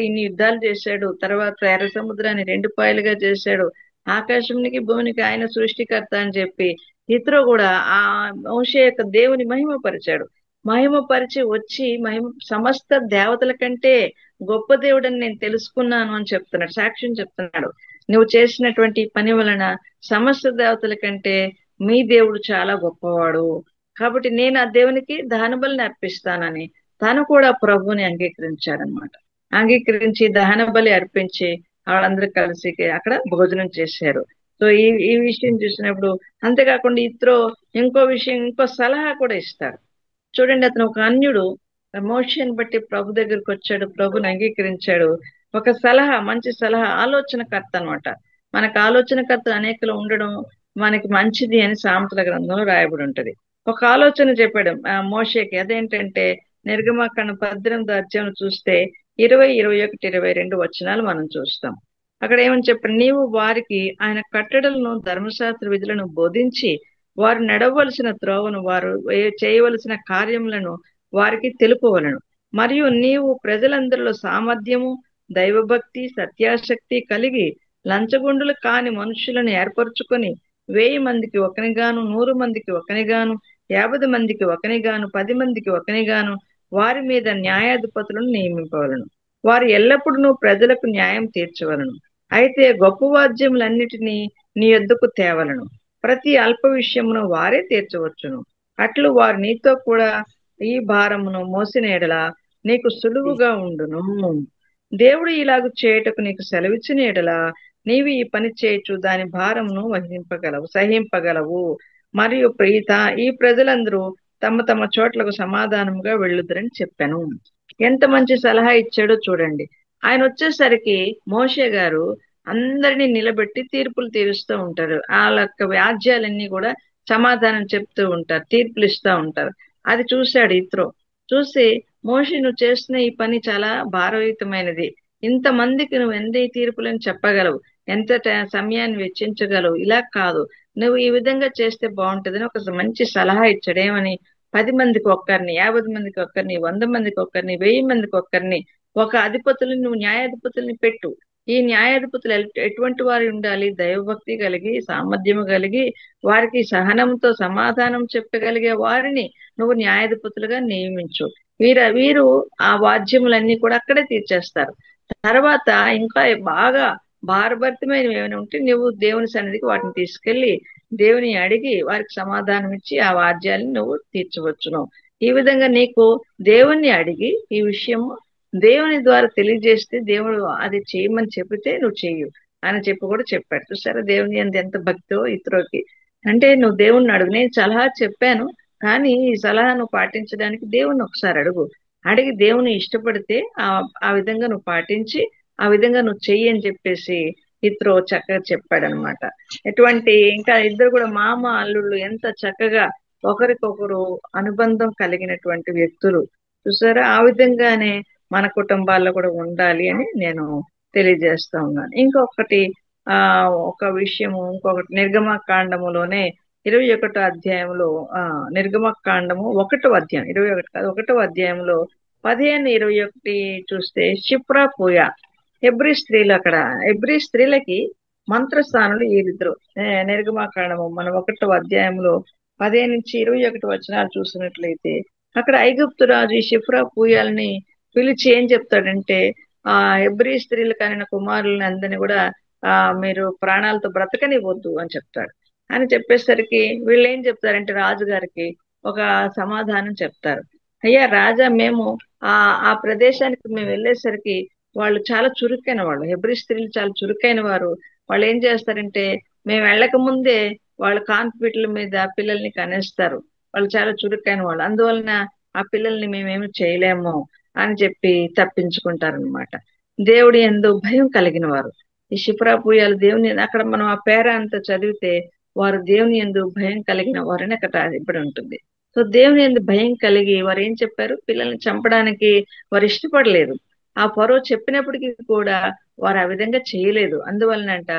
ఇన్ని యుద్ధాలు చేశాడు, తర్వాత ఎర్ర సముద్రాన్ని 2 పాయలుగా చేశాడు, ఆకాశానికి భూమికి ఆయన సృష్టికర్త అని చెప్పి ఇతరు కూడా ఆ మోషే యొక్క దేవుని మహిమపరిచాడు. మహిమపరిచి వచ్చి సమస్త దేవతల కంటే గొప్ప దేవుడని నేను తెలుసుకున్నాను అని చెప్తున్నాడు, సాక్ష్యం చెప్తున్నాడు. నువ్వు చేసినటువంటి పని వలన సమస్త దేవతల కంటే మీ దేవుడు చాలా గొప్పవాడు, కాబట్టి నేను ఆ దేవునికి దహన బలిని అర్పిస్తానని తను కూడా ప్రభుని అంగీకరించాడనమాట. అంగీకరించి దహన బలి అర్పించి వాళ్ళందరూ కలిసి అక్కడ భోజనం చేశారు. సో ఈ విషయం చూసినప్పుడు, అంతేకాకుండా ఇత్రో ఇంకో సలహా కూడా ఇస్తాడు. చూడండి, అతను ఒక అన్యుడు, మోషేని బట్టి ప్రభు దగ్గరికి వచ్చాడు, ప్రభుని అంగీకరించాడు. ఒక సలహా, మంచి సలహా, ఆలోచనకర్త అనమాట. మనకు ఆలోచనకర్త అనేకలు ఉండడం మనకి మంచిది అని సామెతల గ్రంథంలో రాయబడి ఉంటది. ఒక ఆలోచన చెప్పాడు మోషేకి, అదేంటంటే నిర్గమాకాండం 18వ అధ్యాయం చూస్తే 20, 21, 22 వచనాలు మనం చూస్తాం. అక్కడ ఏమని చెప్పాడు, నీవు వారికి ఆయన కట్టడలను ధర్మశాస్త్ర విధులను బోధించి వారు నడవలసిన త్రోవను వారు చేయవలసిన కార్యములను వారికి తెలుపవలను. మరియు నీవు ప్రజలందరిలో సామర్థ్యము, దైవభక్తి, సత్యాశక్తి కలిగి లంచగొండులు కాని మనుషులను ఏర్పరచుకొని 1000 మందికి ఒకనిగాను, 100 మందికి ఒకనిగాను, 50 మందికి ఒకనిగాను, 10 మందికి ఒకనిగాను వారి మీద న్యాయాధిపతులను నియమింపవలను. వారు ఎల్లప్పుడూ ప్రజలకు న్యాయం తీర్చవలను. అయితే గొప్ప వాద్యములన్నిటినీ నీ యొద్దకు తేవలను. ప్రతి అల్ప విషయమును వారే తీర్చవచ్చును. అట్లు వారు నీతో కూడా ఈ భారమును మోసిన ఎడల నీకు సులువుగా ఉండును. దేవుడు ఇలాగ చేయటకు నీకు సెలవిచ్చిన ఎడల నీవు ఈ పని చేయొచ్చు, దాని భారమును సహింపగలవు. మరియు ఈ ప్రజలందరూ తమ తమ చోట్లకు సమాధానముగా వెళ్ళుదురని చెప్పాను. ఎంత మంచి సలహా ఇచ్చాడో చూడండి. ఆయన వచ్చేసరికి మోషే గారు అందరినీ నిలబెట్టి తీర్పులు తీరుస్తూ ఉంటారు. వాళ్ళ యొక్క వ్యాజ్యాలన్నీ కూడా సమాధానం చెప్తూ ఉంటారు, తీర్పులు ఇస్తూ ఉంటారు. అది చూశాడు ఇత్రో. చూసి, మోషే నువ్వు చేస్తున్న ఈ పని చాలా భారయుతమైనది, ఇంతమందికి నువ్వు ఎన్ని తీర్పులను చెప్పగలవు, ఎంత సమయాన్ని వెచ్చించగలవు, ఇలా కాదు, నువ్వు ఈ విధంగా చేస్తే బాగుంటుందని ఒక మంచి సలహా ఇచ్చాడు. ఏమని, 10 మందికి ఒక్కరిని, 50 మందికి ఒక్కరిని, 100 మందికి ఒక్కరిని, 1000 మందికి ఒక్కరిని, ఒక అధిపతులను, నువ్వు న్యాయాధిపతుల్ని పెట్టు. ఈ న్యాయాధిపతులు ఎటువంటి వారు ఉండాలి, దైవభక్తి కలిగి, సామర్థ్యము కలిగి, వారికి సహనంతో సమాధానం చెప్పగలిగే వారిని నువ్వు న్యాయాధిపతులుగా నియమించు. వీరు ఆ వాద్యములన్నీ కూడా అక్కడే తీర్చేస్తారు. తర్వాత ఇంకా బాగా భారభరితమైనవి ఏమైనా ఉంటే నువ్వు దేవుని సన్నిధికి వాటిని తీసుకెళ్లి దేవుని అడిగి వారికి సమాధానం ఇచ్చి ఆ వాద్యాలను నువ్వు తీర్చవచ్చును. ఈ విధంగా నీకు దేవుణ్ణి అడిగి ఈ విషయము దేవుని ద్వారా తెలియజేస్తే దేవుడు అది చేయమని చెబితే నువ్వు చెయ్యు అని చెప్పి కూడా చెప్పాడు. చూసారా దేవుని అంత ఎంత భక్తో ఇతరుకి. అంటే నువ్వు దేవుణ్ణి అడుగు, నేను సలహా చెప్పాను కానీ ఈ సలహా నువ్వు పాటించడానికి దేవుణ్ణి ఒకసారి అడిగి దేవుని ఇష్టపడితే ఆ విధంగా నువ్వు పాటించి ఆ విధంగా నువ్వు చెయ్యి అని చెప్పేసి ఇత్రో చక్కగా చెప్పాడనమాట. ఇంకా ఇద్దరు కూడా మామ అల్లుళ్ళు ఎంత చక్కగా ఒకరికొకరు అనుబంధం కలిగినటువంటి వ్యక్తులు. చూసారా, ఆ విధంగానే మన కుటుంబాల్లో కూడా ఉండాలి అని నేను తెలియజేస్తా ఉన్నాను. ఇంకొకటి ఒక విషయము, ఇంకొకటి నిర్గమకాండములోనే 21వ అధ్యాయంలో నిర్గమకాండము 1వ అధ్యాయం 21 కాదు 1వ అధ్యాయంలో 15-21 చూస్తే షిప్రా పూయ హెబ్రీ స్త్రీలు అక్కడ హెబ్రీ స్త్రీలకి మంత్రస్థానులు వీరిద్దరు. నిర్గమకాండము మన 1వ అధ్యాయంలో 15-21 వచనాలు చూసినట్లయితే అక్కడ ఐగుప్తు రాజు ఈ షిప్రా పూయాలని పిలిచి ఏం చెప్తాడంటే ఆ హెబ్రీ స్త్రీలు కానిన కుమారులని అందరినీ కూడా మీరు ప్రాణాలతో బ్రతకనివ్వద్దు అని చెప్తాడు. అని చెప్పేసరికి వీళ్ళు ఏం చెప్తారంటే రాజుగారికి ఒక సమాధానం చెప్తారు. అయ్యా రాజా, మేము ఆ ప్రదేశానికి మేము వెళ్ళేసరికి వాళ్ళు చాలా చురుకైన వాళ్ళు, హెబ్రీ స్త్రీలు చాలా చురుకైన వారు. వాళ్ళు ఏం చేస్తారంటే మేము వెళ్ళక ముందే వాళ్ళు కాన్పీట్ల మీద పిల్లల్ని కనేస్తారు. వాళ్ళు చాలా చురుకైన వాళ్ళు, అందువలన ఆ పిల్లల్ని మేమేమి చేయలేము అని చెప్పి తప్పించుకుంటారనమాట. దేవుడి యందు భయం కలిగిన వారు ఈ షిప్రా పూయాలు. దేవుని అక్కడ మనం ఆ పేర అంతా చదివితే వారు దేవుని యందు భయం కలిగిన వారని అక్కడ రాయబడి ఉంటుంది. సో దేవుని యందు భయం కలిగి వారు ఏం చెప్పారు, పిల్లల్ని చంపడానికి వారు ఇష్టపడలేదు. ఆ ఫరో చెప్పినప్పటికీ కూడా వారు ఆ విధంగా చేయలేదు. అందువలనంట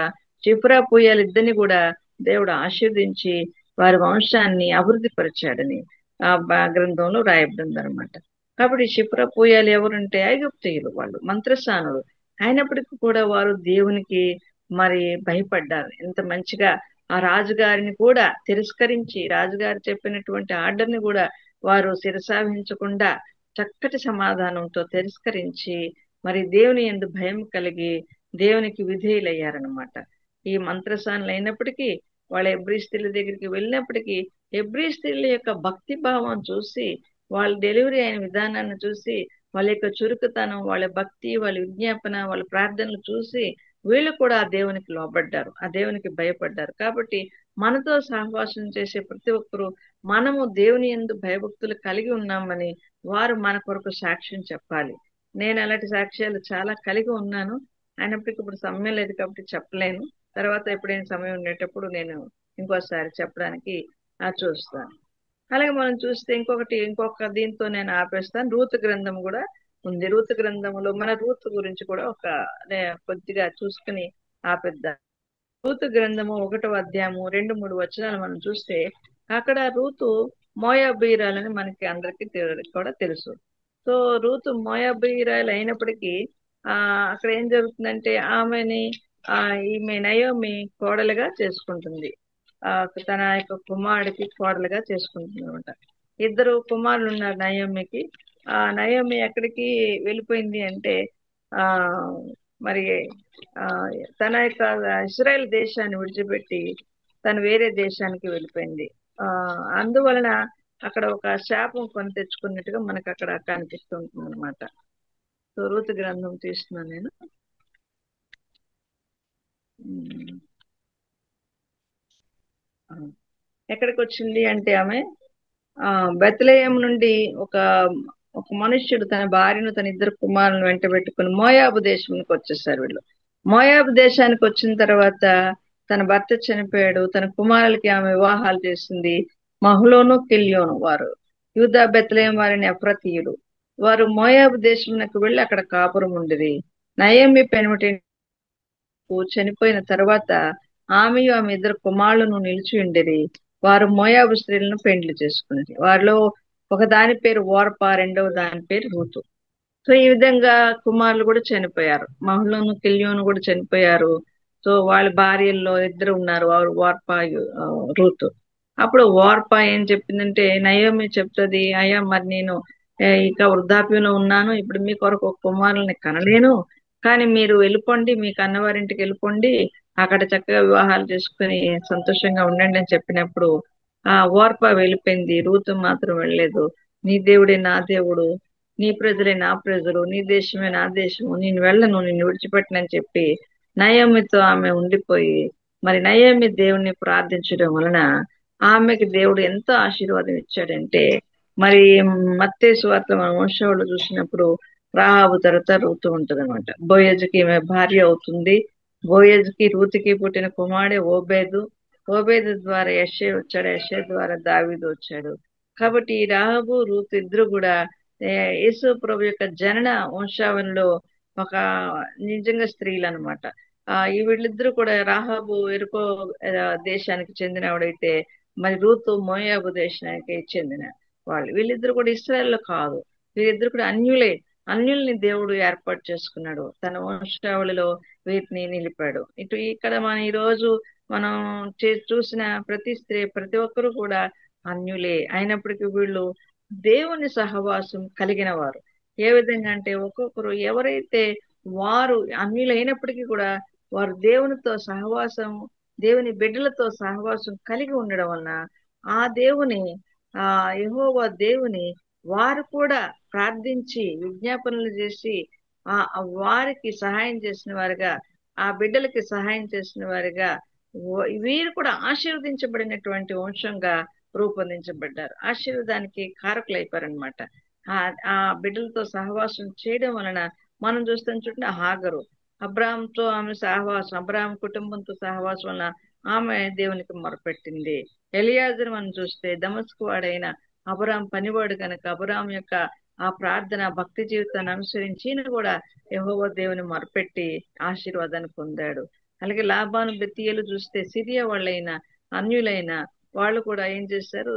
షిప్రా పూయాలు ఇద్దరిని కూడా దేవుడు ఆశీర్వదించి వారి వంశాన్ని అభివృద్ధి పరిచాడని ఆ గ్రంథంలో రాయబడింది అనమాట. కాబట్టి షిప్రా పూయాలు ఎవరంటే ఐగుప్తీయులు, వాళ్ళు మంత్రస్థానులు అయినప్పటికీ కూడా వారు దేవునికి మరి భయపడ్డారు. ఎంత మంచిగా ఆ రాజుగారిని కూడా తిరస్కరించి రాజుగారు చెప్పినటువంటి ఆర్డర్ని కూడా వారు శిరసావహించకుండా చక్కటి సమాధానంతో తిరస్కరించి మరి దేవుని యందు భయం కలిగి దేవునికి విధేయులయ్యారనమాట. ఈ మంత్రస్థానులు అయినప్పటికీ వాళ్ళ హెబ్రీ స్త్రీల దగ్గరికి వెళ్ళినప్పటికీ హెబ్రీ స్త్రీల యొక్క భక్తి భావం చూసి, వాళ్ళ డెలివరీ అయిన విధానాన్ని చూసి, వాళ్ళ యొక్క చురుకుతనం, వాళ్ళ భక్తి, వాళ్ళ విజ్ఞాపన, వాళ్ళ ప్రార్థనలు చూసి వీళ్ళు కూడా ఆ దేవునికి లోబడ్డారు, ఆ దేవునికి భయపడ్డారు. కాబట్టి మనతో సహవాసం చేసే ప్రతి ఒక్కరూ మనము దేవుని యందు భయభక్తులు కలిగి ఉన్నామని వారు మన కొరకు సాక్ష్యం చెప్పాలి. నేను అలాంటి సాక్ష్యాలు చాలా కలిగి ఉన్నాను. అయినప్పటికీ ఇప్పుడు సమయం లేదు కాబట్టి చెప్పలేను. తర్వాత ఎప్పుడైనా సమయం ఉండేటప్పుడు నేను ఇంకోసారి చెప్పడానికి చూస్తాను. అలాగే మనం చూస్తే ఇంకొక దీంతో నేను ఆపేస్తాను. రూతు గ్రంథం కూడా ఉంది. రూతు గ్రంథంలో మన రూతు గురించి కూడా కొద్దిగా చూసుకుని ఆపేద్దాం. రూతు గ్రంథము 1వ అధ్యాయము 2-3 వచనాలు మనం చూస్తే అక్కడ రూతు మోయాబీరాలని మనకి అందరికీ కూడా తెలుసు. సో రూతు మోయాబీరాలు అయినప్పటికీ అక్కడ ఏం జరుగుతుందంటే ఆమెని ఈమె నయోమి కోడలుగా చేసుకుంటుంది. తన యొక్క కుమారుడికి కోడలుగా చేసుకుంటుంది అనమాట. 2 కుమారులు ఉన్నారు నయోమికి. నయోమి ఎక్కడికి వెళ్ళిపోయింది అంటే మరి తన యొక్క ఇశ్రాయేల్ దేశాన్ని విడిచిపెట్టి తను వేరే దేశానికి వెళ్ళిపోయింది. అందువలన అక్కడ ఒక శాపం కొని తెచ్చుకున్నట్టుగా మనకు అక్కడ కనిపిస్తుంటుంది అనమాట. సో రూతు గ్రంథం తీస్తున్నాను నేను. ఎక్కడికి వచ్చింది అంటే ఆమె బెత్లెహేము నుండి ఒక మనుష్యుడు తన భార్యను తన 2 కుమారులను వెంట పెట్టుకుని మోయాబు దేశానికి వచ్చేసారు. వీళ్ళు మోయాబు దేశానికి వచ్చిన తర్వాత తన భర్త చనిపోయాడు. తన కుమారులకి ఆమె వివాహాలు చేసింది. మహ్లోను కిల్యోను వారు యూదా బెత్లెహేము వారిని ఎఫ్రాతీయులు. వారు మోయాబు దేశంకు వెళ్ళి అక్కడ కాపురం ఉండేది. నయోమి పెనుమిటి చనిపోయిన తర్వాత ఆమెయు ఆమె 2 కుమారులను నిలిచి ఉండేది. వారు మోయాబు స్త్రీలను పెండ్లి చేసుకునేది. వారిలో ఒక దాని పేరు ఓర్పా, రెండవ దాని పేరు రూతు. సో ఈ విధంగా కుమారులు కూడా చనిపోయారు. మహ్లోను కిల్యోను కూడా చనిపోయారు. సో వాళ్ళ భార్యల్లో 2 ఉన్నారు, వారు ఓర్పా రూతు. అప్పుడు ఓర్పా ఏం చెప్పిందంటే నయోమి చెప్తుంది, అయ్యా మరి నేను ఇక వృద్ధాప్యంలో ఉన్నాను, ఇప్పుడు మీ కొరకు ఒక కుమారుల్ని కనలేను, కానీ మీరు వెళ్ళిపోండి, మీ కన్నవారింటికి వెళ్ళిపోండి, అక్కడ చక్కగా వివాహాలు చేసుకుని సంతోషంగా ఉండండి అని చెప్పినప్పుడు ఓర్పా వెళ్ళిపోయింది. రూతు మాత్రం వెళ్ళలేదు. నీ దేవుడే నా దేవుడు, నీ ప్రజలే నా ప్రజలు, నీ దేశమే నా దేశము, నేను వెళ్ళను, నిన్ను విడిచిపెట్టనని చెప్పి నయోమితో ఆమె ఉండిపోయి మరి నయోమి దేవుణ్ణి ప్రార్థించడం వలన ఆమెకి దేవుడు ఎంతో ఆశీర్వాదం ఇచ్చాడంటే మరి మత్తయి సువార్త మన వంశావళిలో చూసినప్పుడు రాహాబు తర్వాత రూతు ఉంటుంది అనమాట. బోయజుకి ఈమె భార్య అవుతుంది. బోయజుకి రూతుకి పుట్టిన కుమారుడే ఓబేదు. ఓబేదు ద్వారా యెషే వచ్చాడు, యెషే ద్వారా దావీదు వచ్చాడు. కాబట్టి ఈ రాహాబు రూతు ఇద్దరు కూడా యేసు ప్రభు యొక్క జనన వంశావళిలో ఒక నిజంగా స్త్రీలు అనమాట. ఈ వీళ్ళిద్దరూ కూడా రాహాబు ఎరుకో దేశానికి చెందినవాడైతే మరి రూతు మోయాబు దేశానికి చెందిన వాళ్ళు. వీళ్ళిద్దరు కూడా ఇశ్రాయేల్లో కాదు, వీళ్ళిద్దరు కూడా అన్యులే. అన్యుల్ని దేవుడు ఏర్పాటు చేసుకున్నాడు, తన వంశావళిలో వీటిని నిలిపాడు. ఇక్కడ మనం ఈ రోజు మనం చూసిన ప్రతి స్త్రీ, ప్రతి ఒక్కరు కూడా అన్యులే అయినప్పటికీ వీళ్ళు దేవుని సహవాసం కలిగిన వారు. ఏ విధంగా అంటే ఒక్కొక్కరు ఎవరైతే వారు అన్యులైనప్పటికీ కూడా వారు దేవునితో సహవాసం, దేవుని బిడ్డలతో సహవాసం కలిగి ఉండడం వలన ఆ దేవుని ఆ యెహోవా దేవుని వారు కూడా ప్రార్థించి విజ్ఞాపనలు చేసి వారికి సహాయం చేసిన వారుగా, ఆ బిడ్డలకి సహాయం చేసిన వారుగా వీరు కూడా ఆశీర్వదించబడినటువంటి వంశంగా రూపొందించబడ్డారు, ఆశీర్వాదానికి కారకులైపోయారనమాట. ఆ బిడ్డలతో సహవాసం చేయడం వలన మనం చూస్తాం చూడండి, హాగరు అబ్రాహాంతో ఆమె సహవాసం, అబ్రాహాం కుటుంబంతో సహవాసం వలన ఆమె దేవునికి మొరపెట్టింది. ఎలియాజరు మనం చూస్తే దమస్కు వాడైన అబ్రాహాం పనివాడు కనుక అబ్రాహాం యొక్క ఆ ప్రార్థన భక్తి జీవితాన్ని అనుసరించి ఈయన కూడా యెహోవా దేవుని మొరపెట్టి ఆశీర్వాదాన్ని పొందాడు. అలాగే లాబాను బెతీయేలు చూస్తే సిరియా వాళ్ళైన అన్యులైన వాళ్ళు కూడా ఏం చేశారు,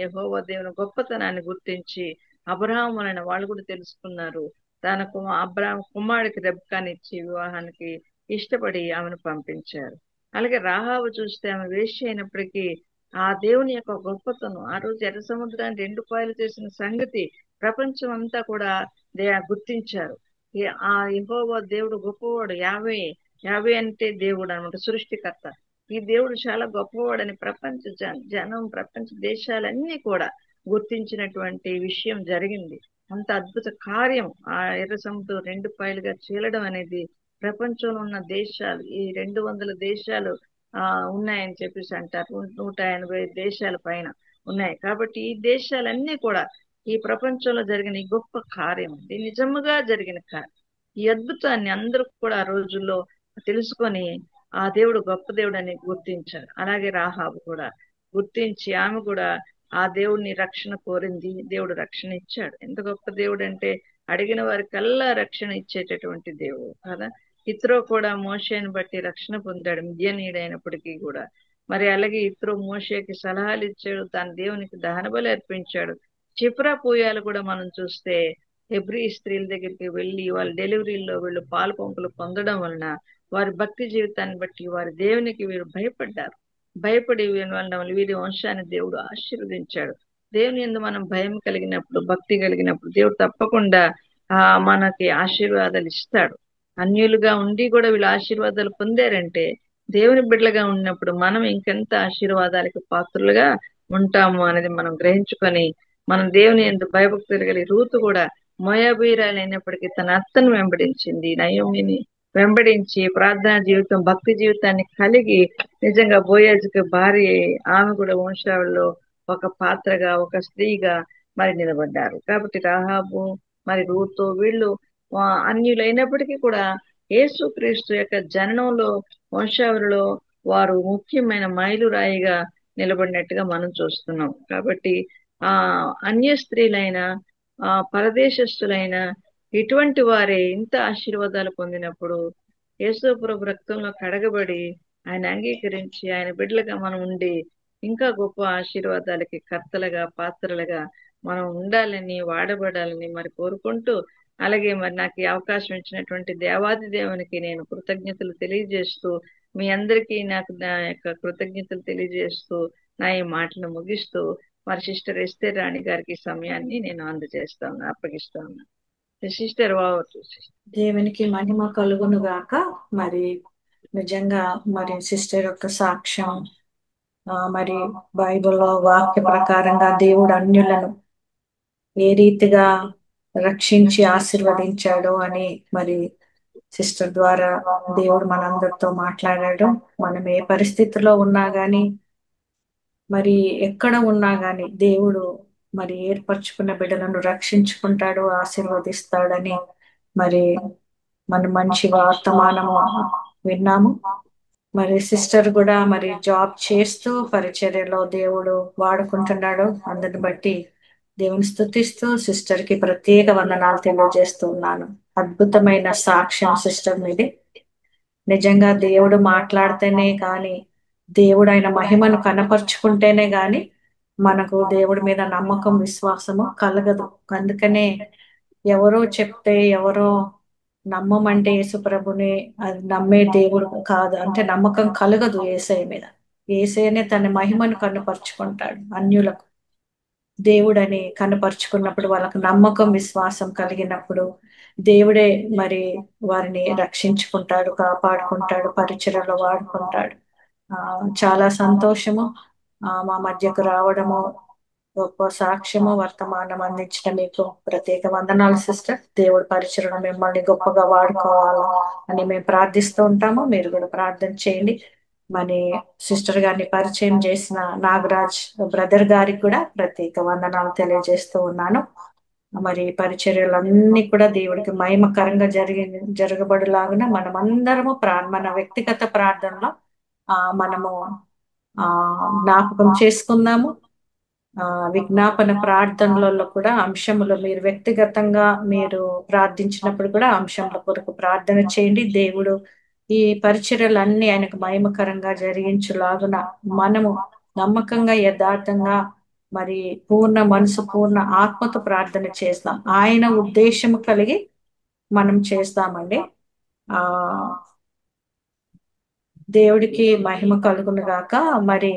యెహోవా దేవుని గొప్పతనాన్ని గుర్తించి అబ్రహాం వలన వాళ్ళు కూడా తెలుసుకున్నారు. తన అబ్రహాం కుమారుడికి రెబ్కానిచ్చి వివాహానికి ఇష్టపడి ఆమెను పంపించారు. అలాగే రాహాబు చూస్తే ఆమె వేశ్య అయినప్పటికీ ఆ దేవుని యొక్క గొప్పతనం, ఆ రోజు ఎర్ర సముద్రాన్ని 2 పాయలు చేసిన సంగతి ప్రపంచం అంతా కూడా గుర్తించారు. ఆ యెహోవా దేవుడు గొప్పవాడు. యావే అంటే దేవుడు అనమాట, సృష్టికర్త. ఈ దేవుడు చాలా గొప్పవాడని ప్రపంచ జనం, ప్రపంచ దేశాలన్నీ కూడా గుర్తించినటువంటి విషయం జరిగింది. అంత అద్భుత కార్యం ఆ ఎర్ర సముద్రం 2 పాయలుగా చీలడం అనేది ప్రపంచంలో ఉన్న దేశాలు, ఈ 200 దేశాలు ఉన్నాయని చెప్పేసి అంటారు. 180 దేశాల పైన ఉన్నాయి. కాబట్టి ఈ దేశాలన్నీ కూడా ఈ ప్రపంచంలో జరిగిన ఈ గొప్ప కార్యం, ఇది నిజముగా జరిగిన కార్యం. ఈ అద్భుతాన్ని అందరూ కూడా ఆ రోజుల్లో తెలుసుకొని ఆ దేవుడు గొప్ప దేవుడు అని గుర్తించారు. అలాగే రాహాబు కూడా గుర్తించి ఆమె కూడా ఆ దేవుడిని రక్షణ కోరింది, దేవుడు రక్షణ ఇచ్చాడు. ఎంత గొప్ప దేవుడు అంటే అడిగిన వారికల్లా రక్షణ ఇచ్చేటటువంటి దేవుడు కదా. ఇత్రో కూడా మోషేని బట్టి రక్షణ పొందాడు, మిద్యానీయుడైనప్పటికీ కూడా. మరి అలాగే ఇత్రో మోషేకి సలహాలు ఇచ్చాడు, తన దేవునికి దహన బలి అర్పించాడు. చిప్రా పూయాలు కూడా మనం చూస్తే హెబ్రీ స్త్రీల దగ్గరికి వెళ్ళి వాళ్ళ డెలివరీల్లో వీళ్ళు పాలు పంపులు పొందడం వలన వారి భక్తి జీవితాన్ని బట్టి వారి దేవునికి వీరు భయపడ్డారు. భయపడి వీరి వంశాన్ని దేవుడు ఆశీర్వదించాడు. దేవుని యందు మనం భయం కలిగినప్పుడు, భక్తి కలిగినప్పుడు దేవుడు తప్పకుండా మనకి ఆశీర్వాదాలు ఇస్తాడు. అన్యులుగా ఉండి కూడా వీళ్ళు ఆశీర్వాదాలు పొందారంటే దేవుని బిడ్డలుగా ఉన్నప్పుడు మనం ఇంకెంత ఆశీర్వాదాలకు పాత్రలుగా ఉంటాము అనేది మనం గ్రహించుకొని మనం దేవుని యందు భయభక్తులు కలిగి, రూతు కూడా మోయాబీయురాలు అయినప్పటికీ తన అత్తను వెంబడించింది, నయోమిని వెంబడించి ప్రార్థనా జీవితం, భక్తి జీవితాన్ని కలిగి నిజంగా బోయాజుకి భార్య, ఆమె కూడా వంశావళిలో ఒక పాత్రగా, ఒక స్త్రీగా మరి నిలబడ్డారు. కాబట్టి రాహాబు మరి రూతు వీళ్ళు అన్యులైనప్పటికీ కూడా యేసుక్రీస్తు యొక్క జననంలో, వంశావళిలో వారు ముఖ్యమైన మైలురాయిగా నిలబడినట్టుగా మనం చూస్తున్నాం. కాబట్టి అన్య స్త్రీలైన, పరదేశస్తులైన ఇటువంటి వారే ఇంత ఆశీర్వాదాలు పొందినప్పుడు యేసుప్రభు రక్తంలో కడగబడి ఆయన అంగీకరించి ఆయన బిడ్డలుగా మనం ఉండి ఇంకా గొప్ప ఆశీర్వాదాలకి కర్తలుగా, పాత్రలుగా మనం ఉండాలని, వాడబడాలని మరి కోరుకుంటూ, అలాగే మరి నాకు ఈ అవకాశం ఇచ్చినటువంటి దేవాది దేవునికి నేను కృతజ్ఞతలు తెలియజేస్తూ, మీ అందరికీ నాకు నా యొక్క కృతజ్ఞతలు తెలియజేస్తూ నా ఈ మాటను ముగిస్తూ మరి సిస్టర్ ఎస్తేర్ రాణి గారికి సమయాన్ని నేను అప్పగిస్తా ఉన్నా. సిస్టర్ దేవునికి మహిమ కలుగును గాక. మరి నిజంగా మరి సిస్టర్ యొక్క సాక్ష్యం, మరి బైబిల్లో వాక్య ప్రకారంగా దేవుడు అన్యులను ఏ రీతిగా రక్షించి ఆశీర్వదించాడు అని మరి సిస్టర్ ద్వారా దేవుడు మనందరితో మాట్లాడాడు. మనం ఏ పరిస్థితిలో ఉన్నా గాని, మరి ఎక్కడ ఉన్నా గాని దేవుడు మరి ఏర్పరచుకున్న బిడ్డలను రక్షించుకుంటాడు, ఆశీర్వదిస్తాడని మరి మన మంచి వర్తమానము విన్నాము. మరి సిస్టర్ కూడా మరి జాబ్ చేస్తూ పరిచర్యలో దేవుడు వాడుకుంటున్నాడు. అందుని బట్టి దేవుని స్తుతిస్తూ సిస్టర్ కి ప్రత్యేక వందనాలు తెలియజేస్తూ ఉన్నాను. అద్భుతమైన సాక్ష్యం సిస్టర్ మీది. నిజంగా దేవుడు మాట్లాడితేనే కానీ దేవుడు ఆయన మహిమను కనపరుచుకుంటేనే గాని మనకు దేవుడి మీద నమ్మకం విశ్వాసము కలగదు. అందుకనే ఎవరో చెప్తే ఎవరో నమ్మమంటే యేసుప్రభుని అది నమ్మే దేవుడు కాదు, అంటే నమ్మకం కలగదు యేసయ్య మీద. యేసయ్యనే తన మహిమను కనపరుచుకుంటాడు. అన్యులకు దేవుడని కనపరుచుకున్నప్పుడు వాళ్ళకు నమ్మకం విశ్వాసం కలిగినప్పుడు దేవుడే మరి వారిని రక్షించుకుంటాడు, కాపాడుకుంటాడు, పరిచర్యలో వాడుకుంటాడు. చాలా సంతోషము మా మధ్యకు రావడము, గొప్ప సాక్ష్యము వర్తమానం అందించడం మీకు ప్రత్యేక వందనాలు సిస్టర్. దేవుడి పరిచయం మిమ్మల్ని గొప్పగా వాడుకోవాలా అని మేము ప్రార్థిస్తూ ఉంటాము. మీరు కూడా ప్రార్థన చేయండి. మరి సిస్టర్ గారిని పరిచయం చేసిన నాగరాజ్ బ్రదర్ గారికి కూడా ప్రత్యేక వందనాలు తెలియజేస్తూ ఉన్నాను. మరి పరిచర్యలన్నీ కూడా దేవుడికి మహిమకరంగా జరగబడులాగున మనమందరము మన వ్యక్తిగత ప్రార్థనలో మనము జ్ఞాపకం చేసుకుందాము. విజ్ఞాపన ప్రార్థనలలో కూడా అంశములు మీరు వ్యక్తిగతంగా మీరు ప్రార్థించినప్పుడు కూడా అంశముల కొరకు ప్రార్థన చేయండి. దేవుడు ఈ పరిచర్యలన్నీ ఆయనకు మహిమకరంగా జరిగించులాగున మనము నమ్మకంగా యథార్థంగా మరి పూర్ణ మనసు పూర్ణ ఆత్మతో ప్రార్థన చేస్తాం. ఆయన ఉద్దేశము కలిగి మనం చేస్తామండి. దేవుడికి మహిమ కలుగును గాక. మరి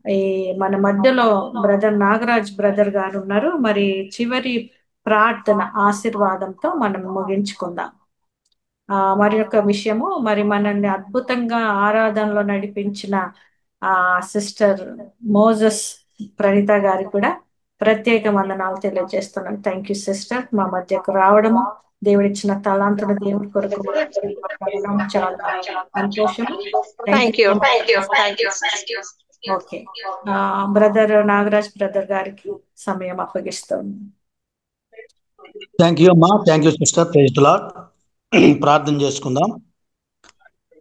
ఈ మన మధ్యలో బ్రదర్ నాగరాజ్ బ్రదర్ గారు ఉన్నారు. మరి చివరి ప్రార్థన ఆశీర్వాదంతో మనం ముగించుకుందాం. మరి యొక్క విషయము, మరి మనల్ని అద్భుతంగా ఆరాధనలో నడిపించిన సిస్టర్ మోజస్ ప్రణీత గారి కూడా ప్రత్యేక వందనాలు తెలియజేస్తున్నాను. థ్యాంక్ యూ సిస్టర్, మా మధ్యకు రావడము, దేవుడిచ్చిన తలాంతుల దేవుడి కొరకు చాలా సంతోషం. ఓకే, బ్రదర్ నాగరాజ్ బ్రదర్ గారికి సమయం అప్పగిస్తాను. థ్యాంక్ యూ అమ్మా, thank you sister. Praise the Lord. ప్రార్థన చేసుకుందాం.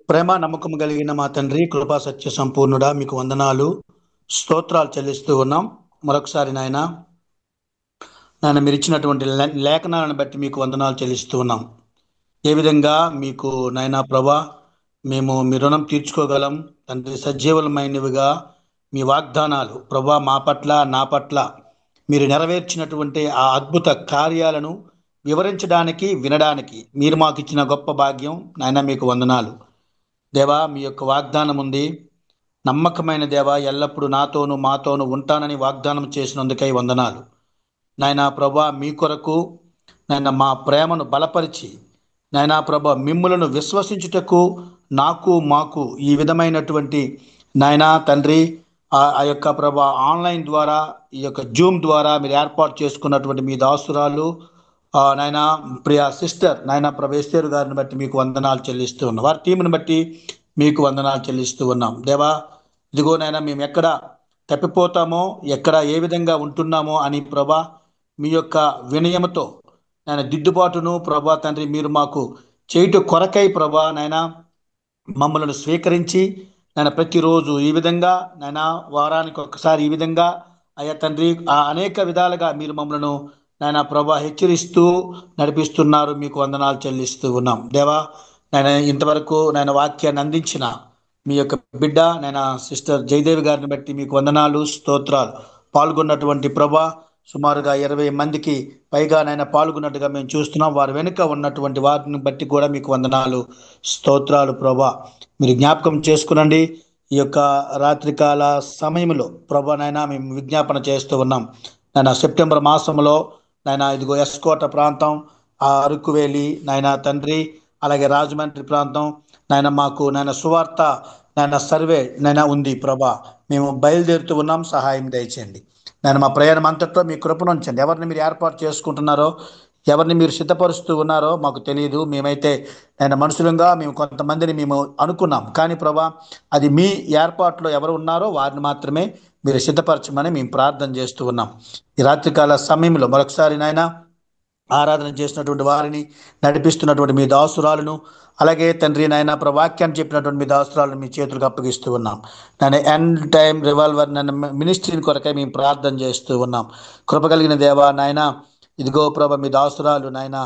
ప్రేమ నమ్మకం కలిగిన మా తండ్రి, కృపా సత్య సంపూర్ణుడా, మీకు వందనాలు స్తోత్రాలు చెల్లిస్తూ ఉన్నాం. మరొకసారి నాయన మీరు ఇచ్చినటువంటి లేఖనాలను బట్టి మీకు వందనాలు చెల్లిస్తూ ఉన్నాం. ఏ విధంగా మీకు నాయనా ప్రభా మేము మీ రుణం తీర్చుకోగలం తండ్రి. సజీవులమైనవిగా మీ వాగ్దానాలు ప్రభా మా పట్ల నా పట్ల మీరు నెరవేర్చినటువంటి ఆ అద్భుత కార్యాలను వివరించడానికి వినడానికి మీరు మాకు ఇచ్చిన గొప్ప భాగ్యం నాయన, మీకు వందనాలు దేవా. మీ యొక్క వాగ్దానం ఉంది, నమ్మకమైన దేవా, ఎల్లప్పుడూ నాతోను మాతోను ఉంటానని వాగ్దానం చేసినందుకై వందనాలు నాయనా ప్రభా. మీ కొరకు నాయన మా ప్రేమను బలపరిచి నాయనా ప్రభా మిమ్ములను విశ్వసించుటకు నాకు మాకు ఈ విధమైనటువంటి నాయనా తండ్రి ఆ యొక్క ప్రభా ఆన్లైన్ ద్వారా ఈ యొక్క జూమ్ ద్వారా మీరు ఏర్పాటు చేసుకున్నటువంటి మీ దాసురాలు నాయన ప్రియా సిస్టర్ నాయన ప్రభేశ్వర్ గారిని బట్టి మీకు వందనాలు చెల్లిస్తూ ఉన్నాం. వారి టీంని బట్టి మీకు వందనాలు చెల్లిస్తూ ఉన్నాం దేవా. ఇదిగో నాయన మేము ఎక్కడ తప్పిపోతామో, ఎక్కడ ఏ విధంగా ఉంటున్నామో అని ప్రభా మీ యొక్క వినయముతో నాయన దిద్దుబాటును ప్రభా తండ్రి మీరు మాకు చేయుట కొరకై ప్రభా నాయన మమ్మల్ని స్వీకరించి నాయన ప్రతిరోజు ఈ విధంగా నాయన వారానికి ఒక్కసారి ఈ విధంగా అయ్యా తండ్రి అనేక విధాలుగా మీరు మమ్మల్ని నాయన ప్రభా హెచ్చరిస్తూ నడిపిస్తున్నారు. మీకు వందనాలు చెల్లిస్తూ ఉన్నాం దేవా. నేను ఇంతవరకు నేను వాక్యాన్ని అందించిన మీ యొక్క బిడ్డ నేను సిస్టర్ జయదేవి గారిని బట్టి మీకు వందనాలు స్తోత్రాలు. పాల్గొన్నటువంటి ప్రభా సుమారుగా 20 మందికి పైగా నాయన పాల్గొన్నట్టుగా మేము చూస్తున్నాం. వారి వెనుక ఉన్నటువంటి వారిని బట్టి కూడా మీకు వందనాలు స్తోత్రాలు ప్రభా. మీరు జ్ఞాపకం చేసుకునండి. ఈ యొక్క రాత్రికాల సమయంలో ప్రభా నాయన మేము విజ్ఞాపన చేస్తూ ఉన్నాం నాయన. సెప్టెంబర్ మాసంలో నాయన ఇదిగో ఎస్కోట ప్రాంతం, అరకువేలి నాయన తండ్రి, అలాగే రాజమండ్రి ప్రాంతం నాయన మాకు నాయన సువార్త నాయన సర్వే నాయన ఉంది ప్రభా. మేము బయలుదేరుతూ ఉన్నాం, సహాయం దయచేయండి నాయన. మా ప్రయాణం అంతట్లో మీ కృపను ఉంచండి. ఎవరిని మీరు ఏర్పాటు చేసుకుంటున్నారో, ఎవరిని మీరు సిద్ధపరుస్తూ ఉన్నారో మాకు తెలియదు. మేమైతే నేను మనుషులంగా మేము కొంతమందిని మేము అనుకున్నాం, కానీ ప్రభా అది మీ ఏర్పాట్లో ఎవరు ఉన్నారో వారిని మాత్రమే మీరు సిద్ధపరచమని మేము ప్రార్థన చేస్తూ ఉన్నాం. ఈ రాత్రికాల సమయంలో మరొకసారి నాయన ఆరాధన చేసినటువంటి వారిని, నడిపిస్తున్నటువంటి మీ దాసురాలను, అలాగే తండ్రి నాయన వాక్యాన్ని చెప్పినటువంటి మీ దాసురాలను మీ చేతులకు అప్పగిస్తూ ఉన్నాం. నేను ఎండ్ టైం రివాల్వర్ నన్ను మినిస్ట్రీని కొరకై మేము ప్రార్థన చేస్తూ ఉన్నాం. కృప కలిగిన దేవా నాయన, ఇదిగో ప్రభ మీ దాసురాలు నాయన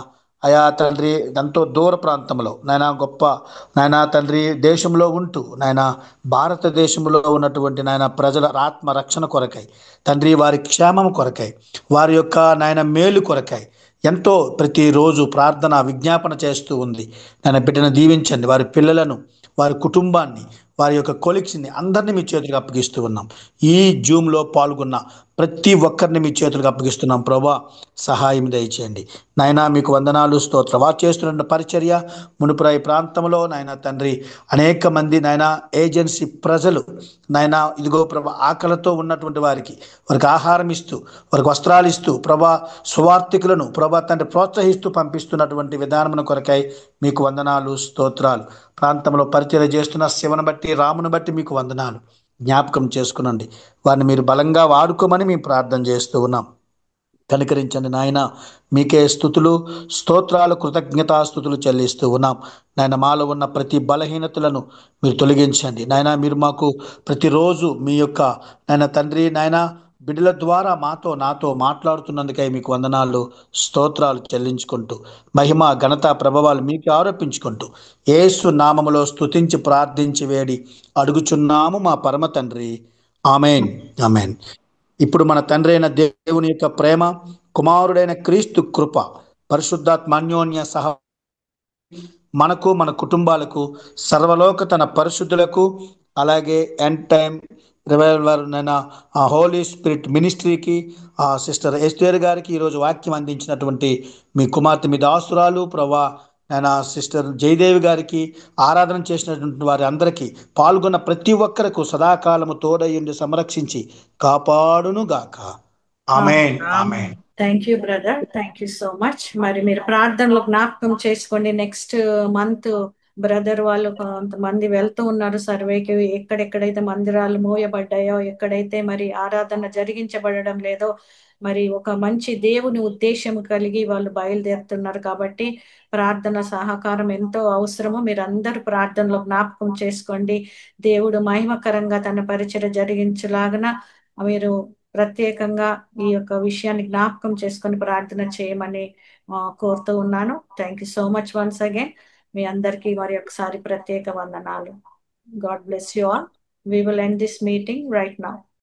అయా తండ్రి ఎంతో దూర ప్రాంతంలో నాయన గొప్ప నాయన తండ్రి దేశంలో ఉంటూ నాయన భారతదేశంలో ఉన్నటువంటి నాయన ప్రజల ఆత్మ రక్షణ కొరకై తండ్రి వారి క్షేమం కొరకై వారి యొక్క నాయన మేలు కొరకై ఎంతో ప్రతిరోజు ప్రార్థన విజ్ఞాపన చేస్తూ ఉంది. నాయన బిడ్డను దీవించండి, వారి పిల్లలను, వారి కుటుంబాన్ని, వారి యొక్క కొలిక్స్ని అందరినీ మీ చేతులకు అప్పగిస్తూ ఉన్నాం. ఈ జూమ్లో పాల్గొన్న ప్రతి ఒక్కరిని మీ చేతులకు అప్పగిస్తున్నాం. ప్రభా సహాయం దయచేయండి నాయనా. మీకు వందనాలు, స్తోత్ర. వారు చేస్తున్న పరిచర్య మునుపురాయి ప్రాంతంలో నాయన తండ్రి అనేక మంది నాయన ఏజెన్సీ ప్రజలు నాయన ఇదిగో ప్రభా ఆకలితో ఉన్నటువంటి వారికి ఆహారం ఇస్తూ, వారికి వస్త్రాలు ఇస్తూ ప్రభా సువార్థికులను ప్రభా తండ్రి ప్రోత్సహిస్తూ పంపిస్తున్నటువంటి విధానమును కొరకై మీకు వందనాలు, స్తోత్రాలు. ప్రాంతంలో పరిచర్య చేస్తున్న శివను బట్టి, రామును బట్టి మీకు వందనాలు. జ్ఞాపకం చేసుకునండి, వారిని మీరు బలంగా వాడుకోమని మేము ప్రార్థన చేస్తూ ఉన్నాం. కనికరించండి నాయన. మీకే స్తుతులు, స్తోత్రాలు, కృతజ్ఞతాస్తుతులు చెల్లిస్తూ ఉన్నాం నాయన. మాలో ఉన్న ప్రతి బలహీనతలను మీరు తొలగించండి నాయన. మీరు మాకు ప్రతిరోజు మీ యొక్క నాయన తండ్రి నాయన బిడ్డల ద్వారా నాతో మాట్లాడుతున్నందుకై మీకు వందనాలు, స్తోత్రాలు చెల్లించుకుంటూ మహిమ ఘనత ప్రభావాలు మీకు ఆరోపించుకుంటూ యేసు నామములో స్తుతించి ప్రార్థించి వేడి అడుగుచున్నాము మా పరమ తండ్రి. Amen, amen. ఇప్పుడు మన తండ్రి అయిన దేవుని యొక్క ప్రేమ, కుమారుడైన క్రీస్తు కృప, పరిశుద్ధాత్మ అన్యోన్య సహ మనకు, మన కుటుంబాలకు, సర్వలోక తన పరిశుద్ధులకు, అలాగే ఎండ్ టైం రివైవల్ నైనా హోలీ స్పిరిట్ మినిస్ట్రీకి, సిస్టర్ ఎస్తేర్ గారికి ఈరోజు వాక్యం అందించినటువంటి మీ కుమార్తె మీ దాసురాలు ప్రభా నాయన సిస్టర్ జయదేవి గారికి, ఆరాధన చేసినటువంటి వారి అందరికీ, పాల్గొన్న ప్రతి ఒక్కరకు సదాకాలము తోడయుండి సంరక్షించి కాపాడును గాక. Amen, amen. Thank you brother, thank you so much. మరి మీరు ప్రార్థనలో జ్ఞాపకం చేసుకోండి. నెక్స్ట్ మంత్ బ్రదర్ వాళ్ళు కొంతమంది వెళ్తూ ఉన్నారు సర్వేకి. ఎక్కడెక్కడైతే మందిరాలు మూయబడ్డాయో, ఎక్కడైతే మరి ఆరాధన జరిగించబడడం లేదో, మరి ఒక మంచి దేవుని ఉద్దేశం కలిగి వాళ్ళు బయలుదేరుతున్నారు. కాబట్టి ప్రార్థన సహకారం ఎంతో అవసరము. మీరు అందరూ ప్రార్థనలో జ్ఞాపకం చేసుకోండి. దేవుడు మహిమకరంగా తన పరిచర్య జరిగించలాగన మీరు ప్రత్యేకంగా ఈ యొక్క విషయాన్ని జ్ఞాపకం చేసుకొని ప్రార్థన చేయమని కోరుతూ ఉన్నాను. Thank you so much once again. మీ అందరికీ మరి ఒకసారి ప్రత్యేక వందనాలు. God bless you all. We will end this meeting right now.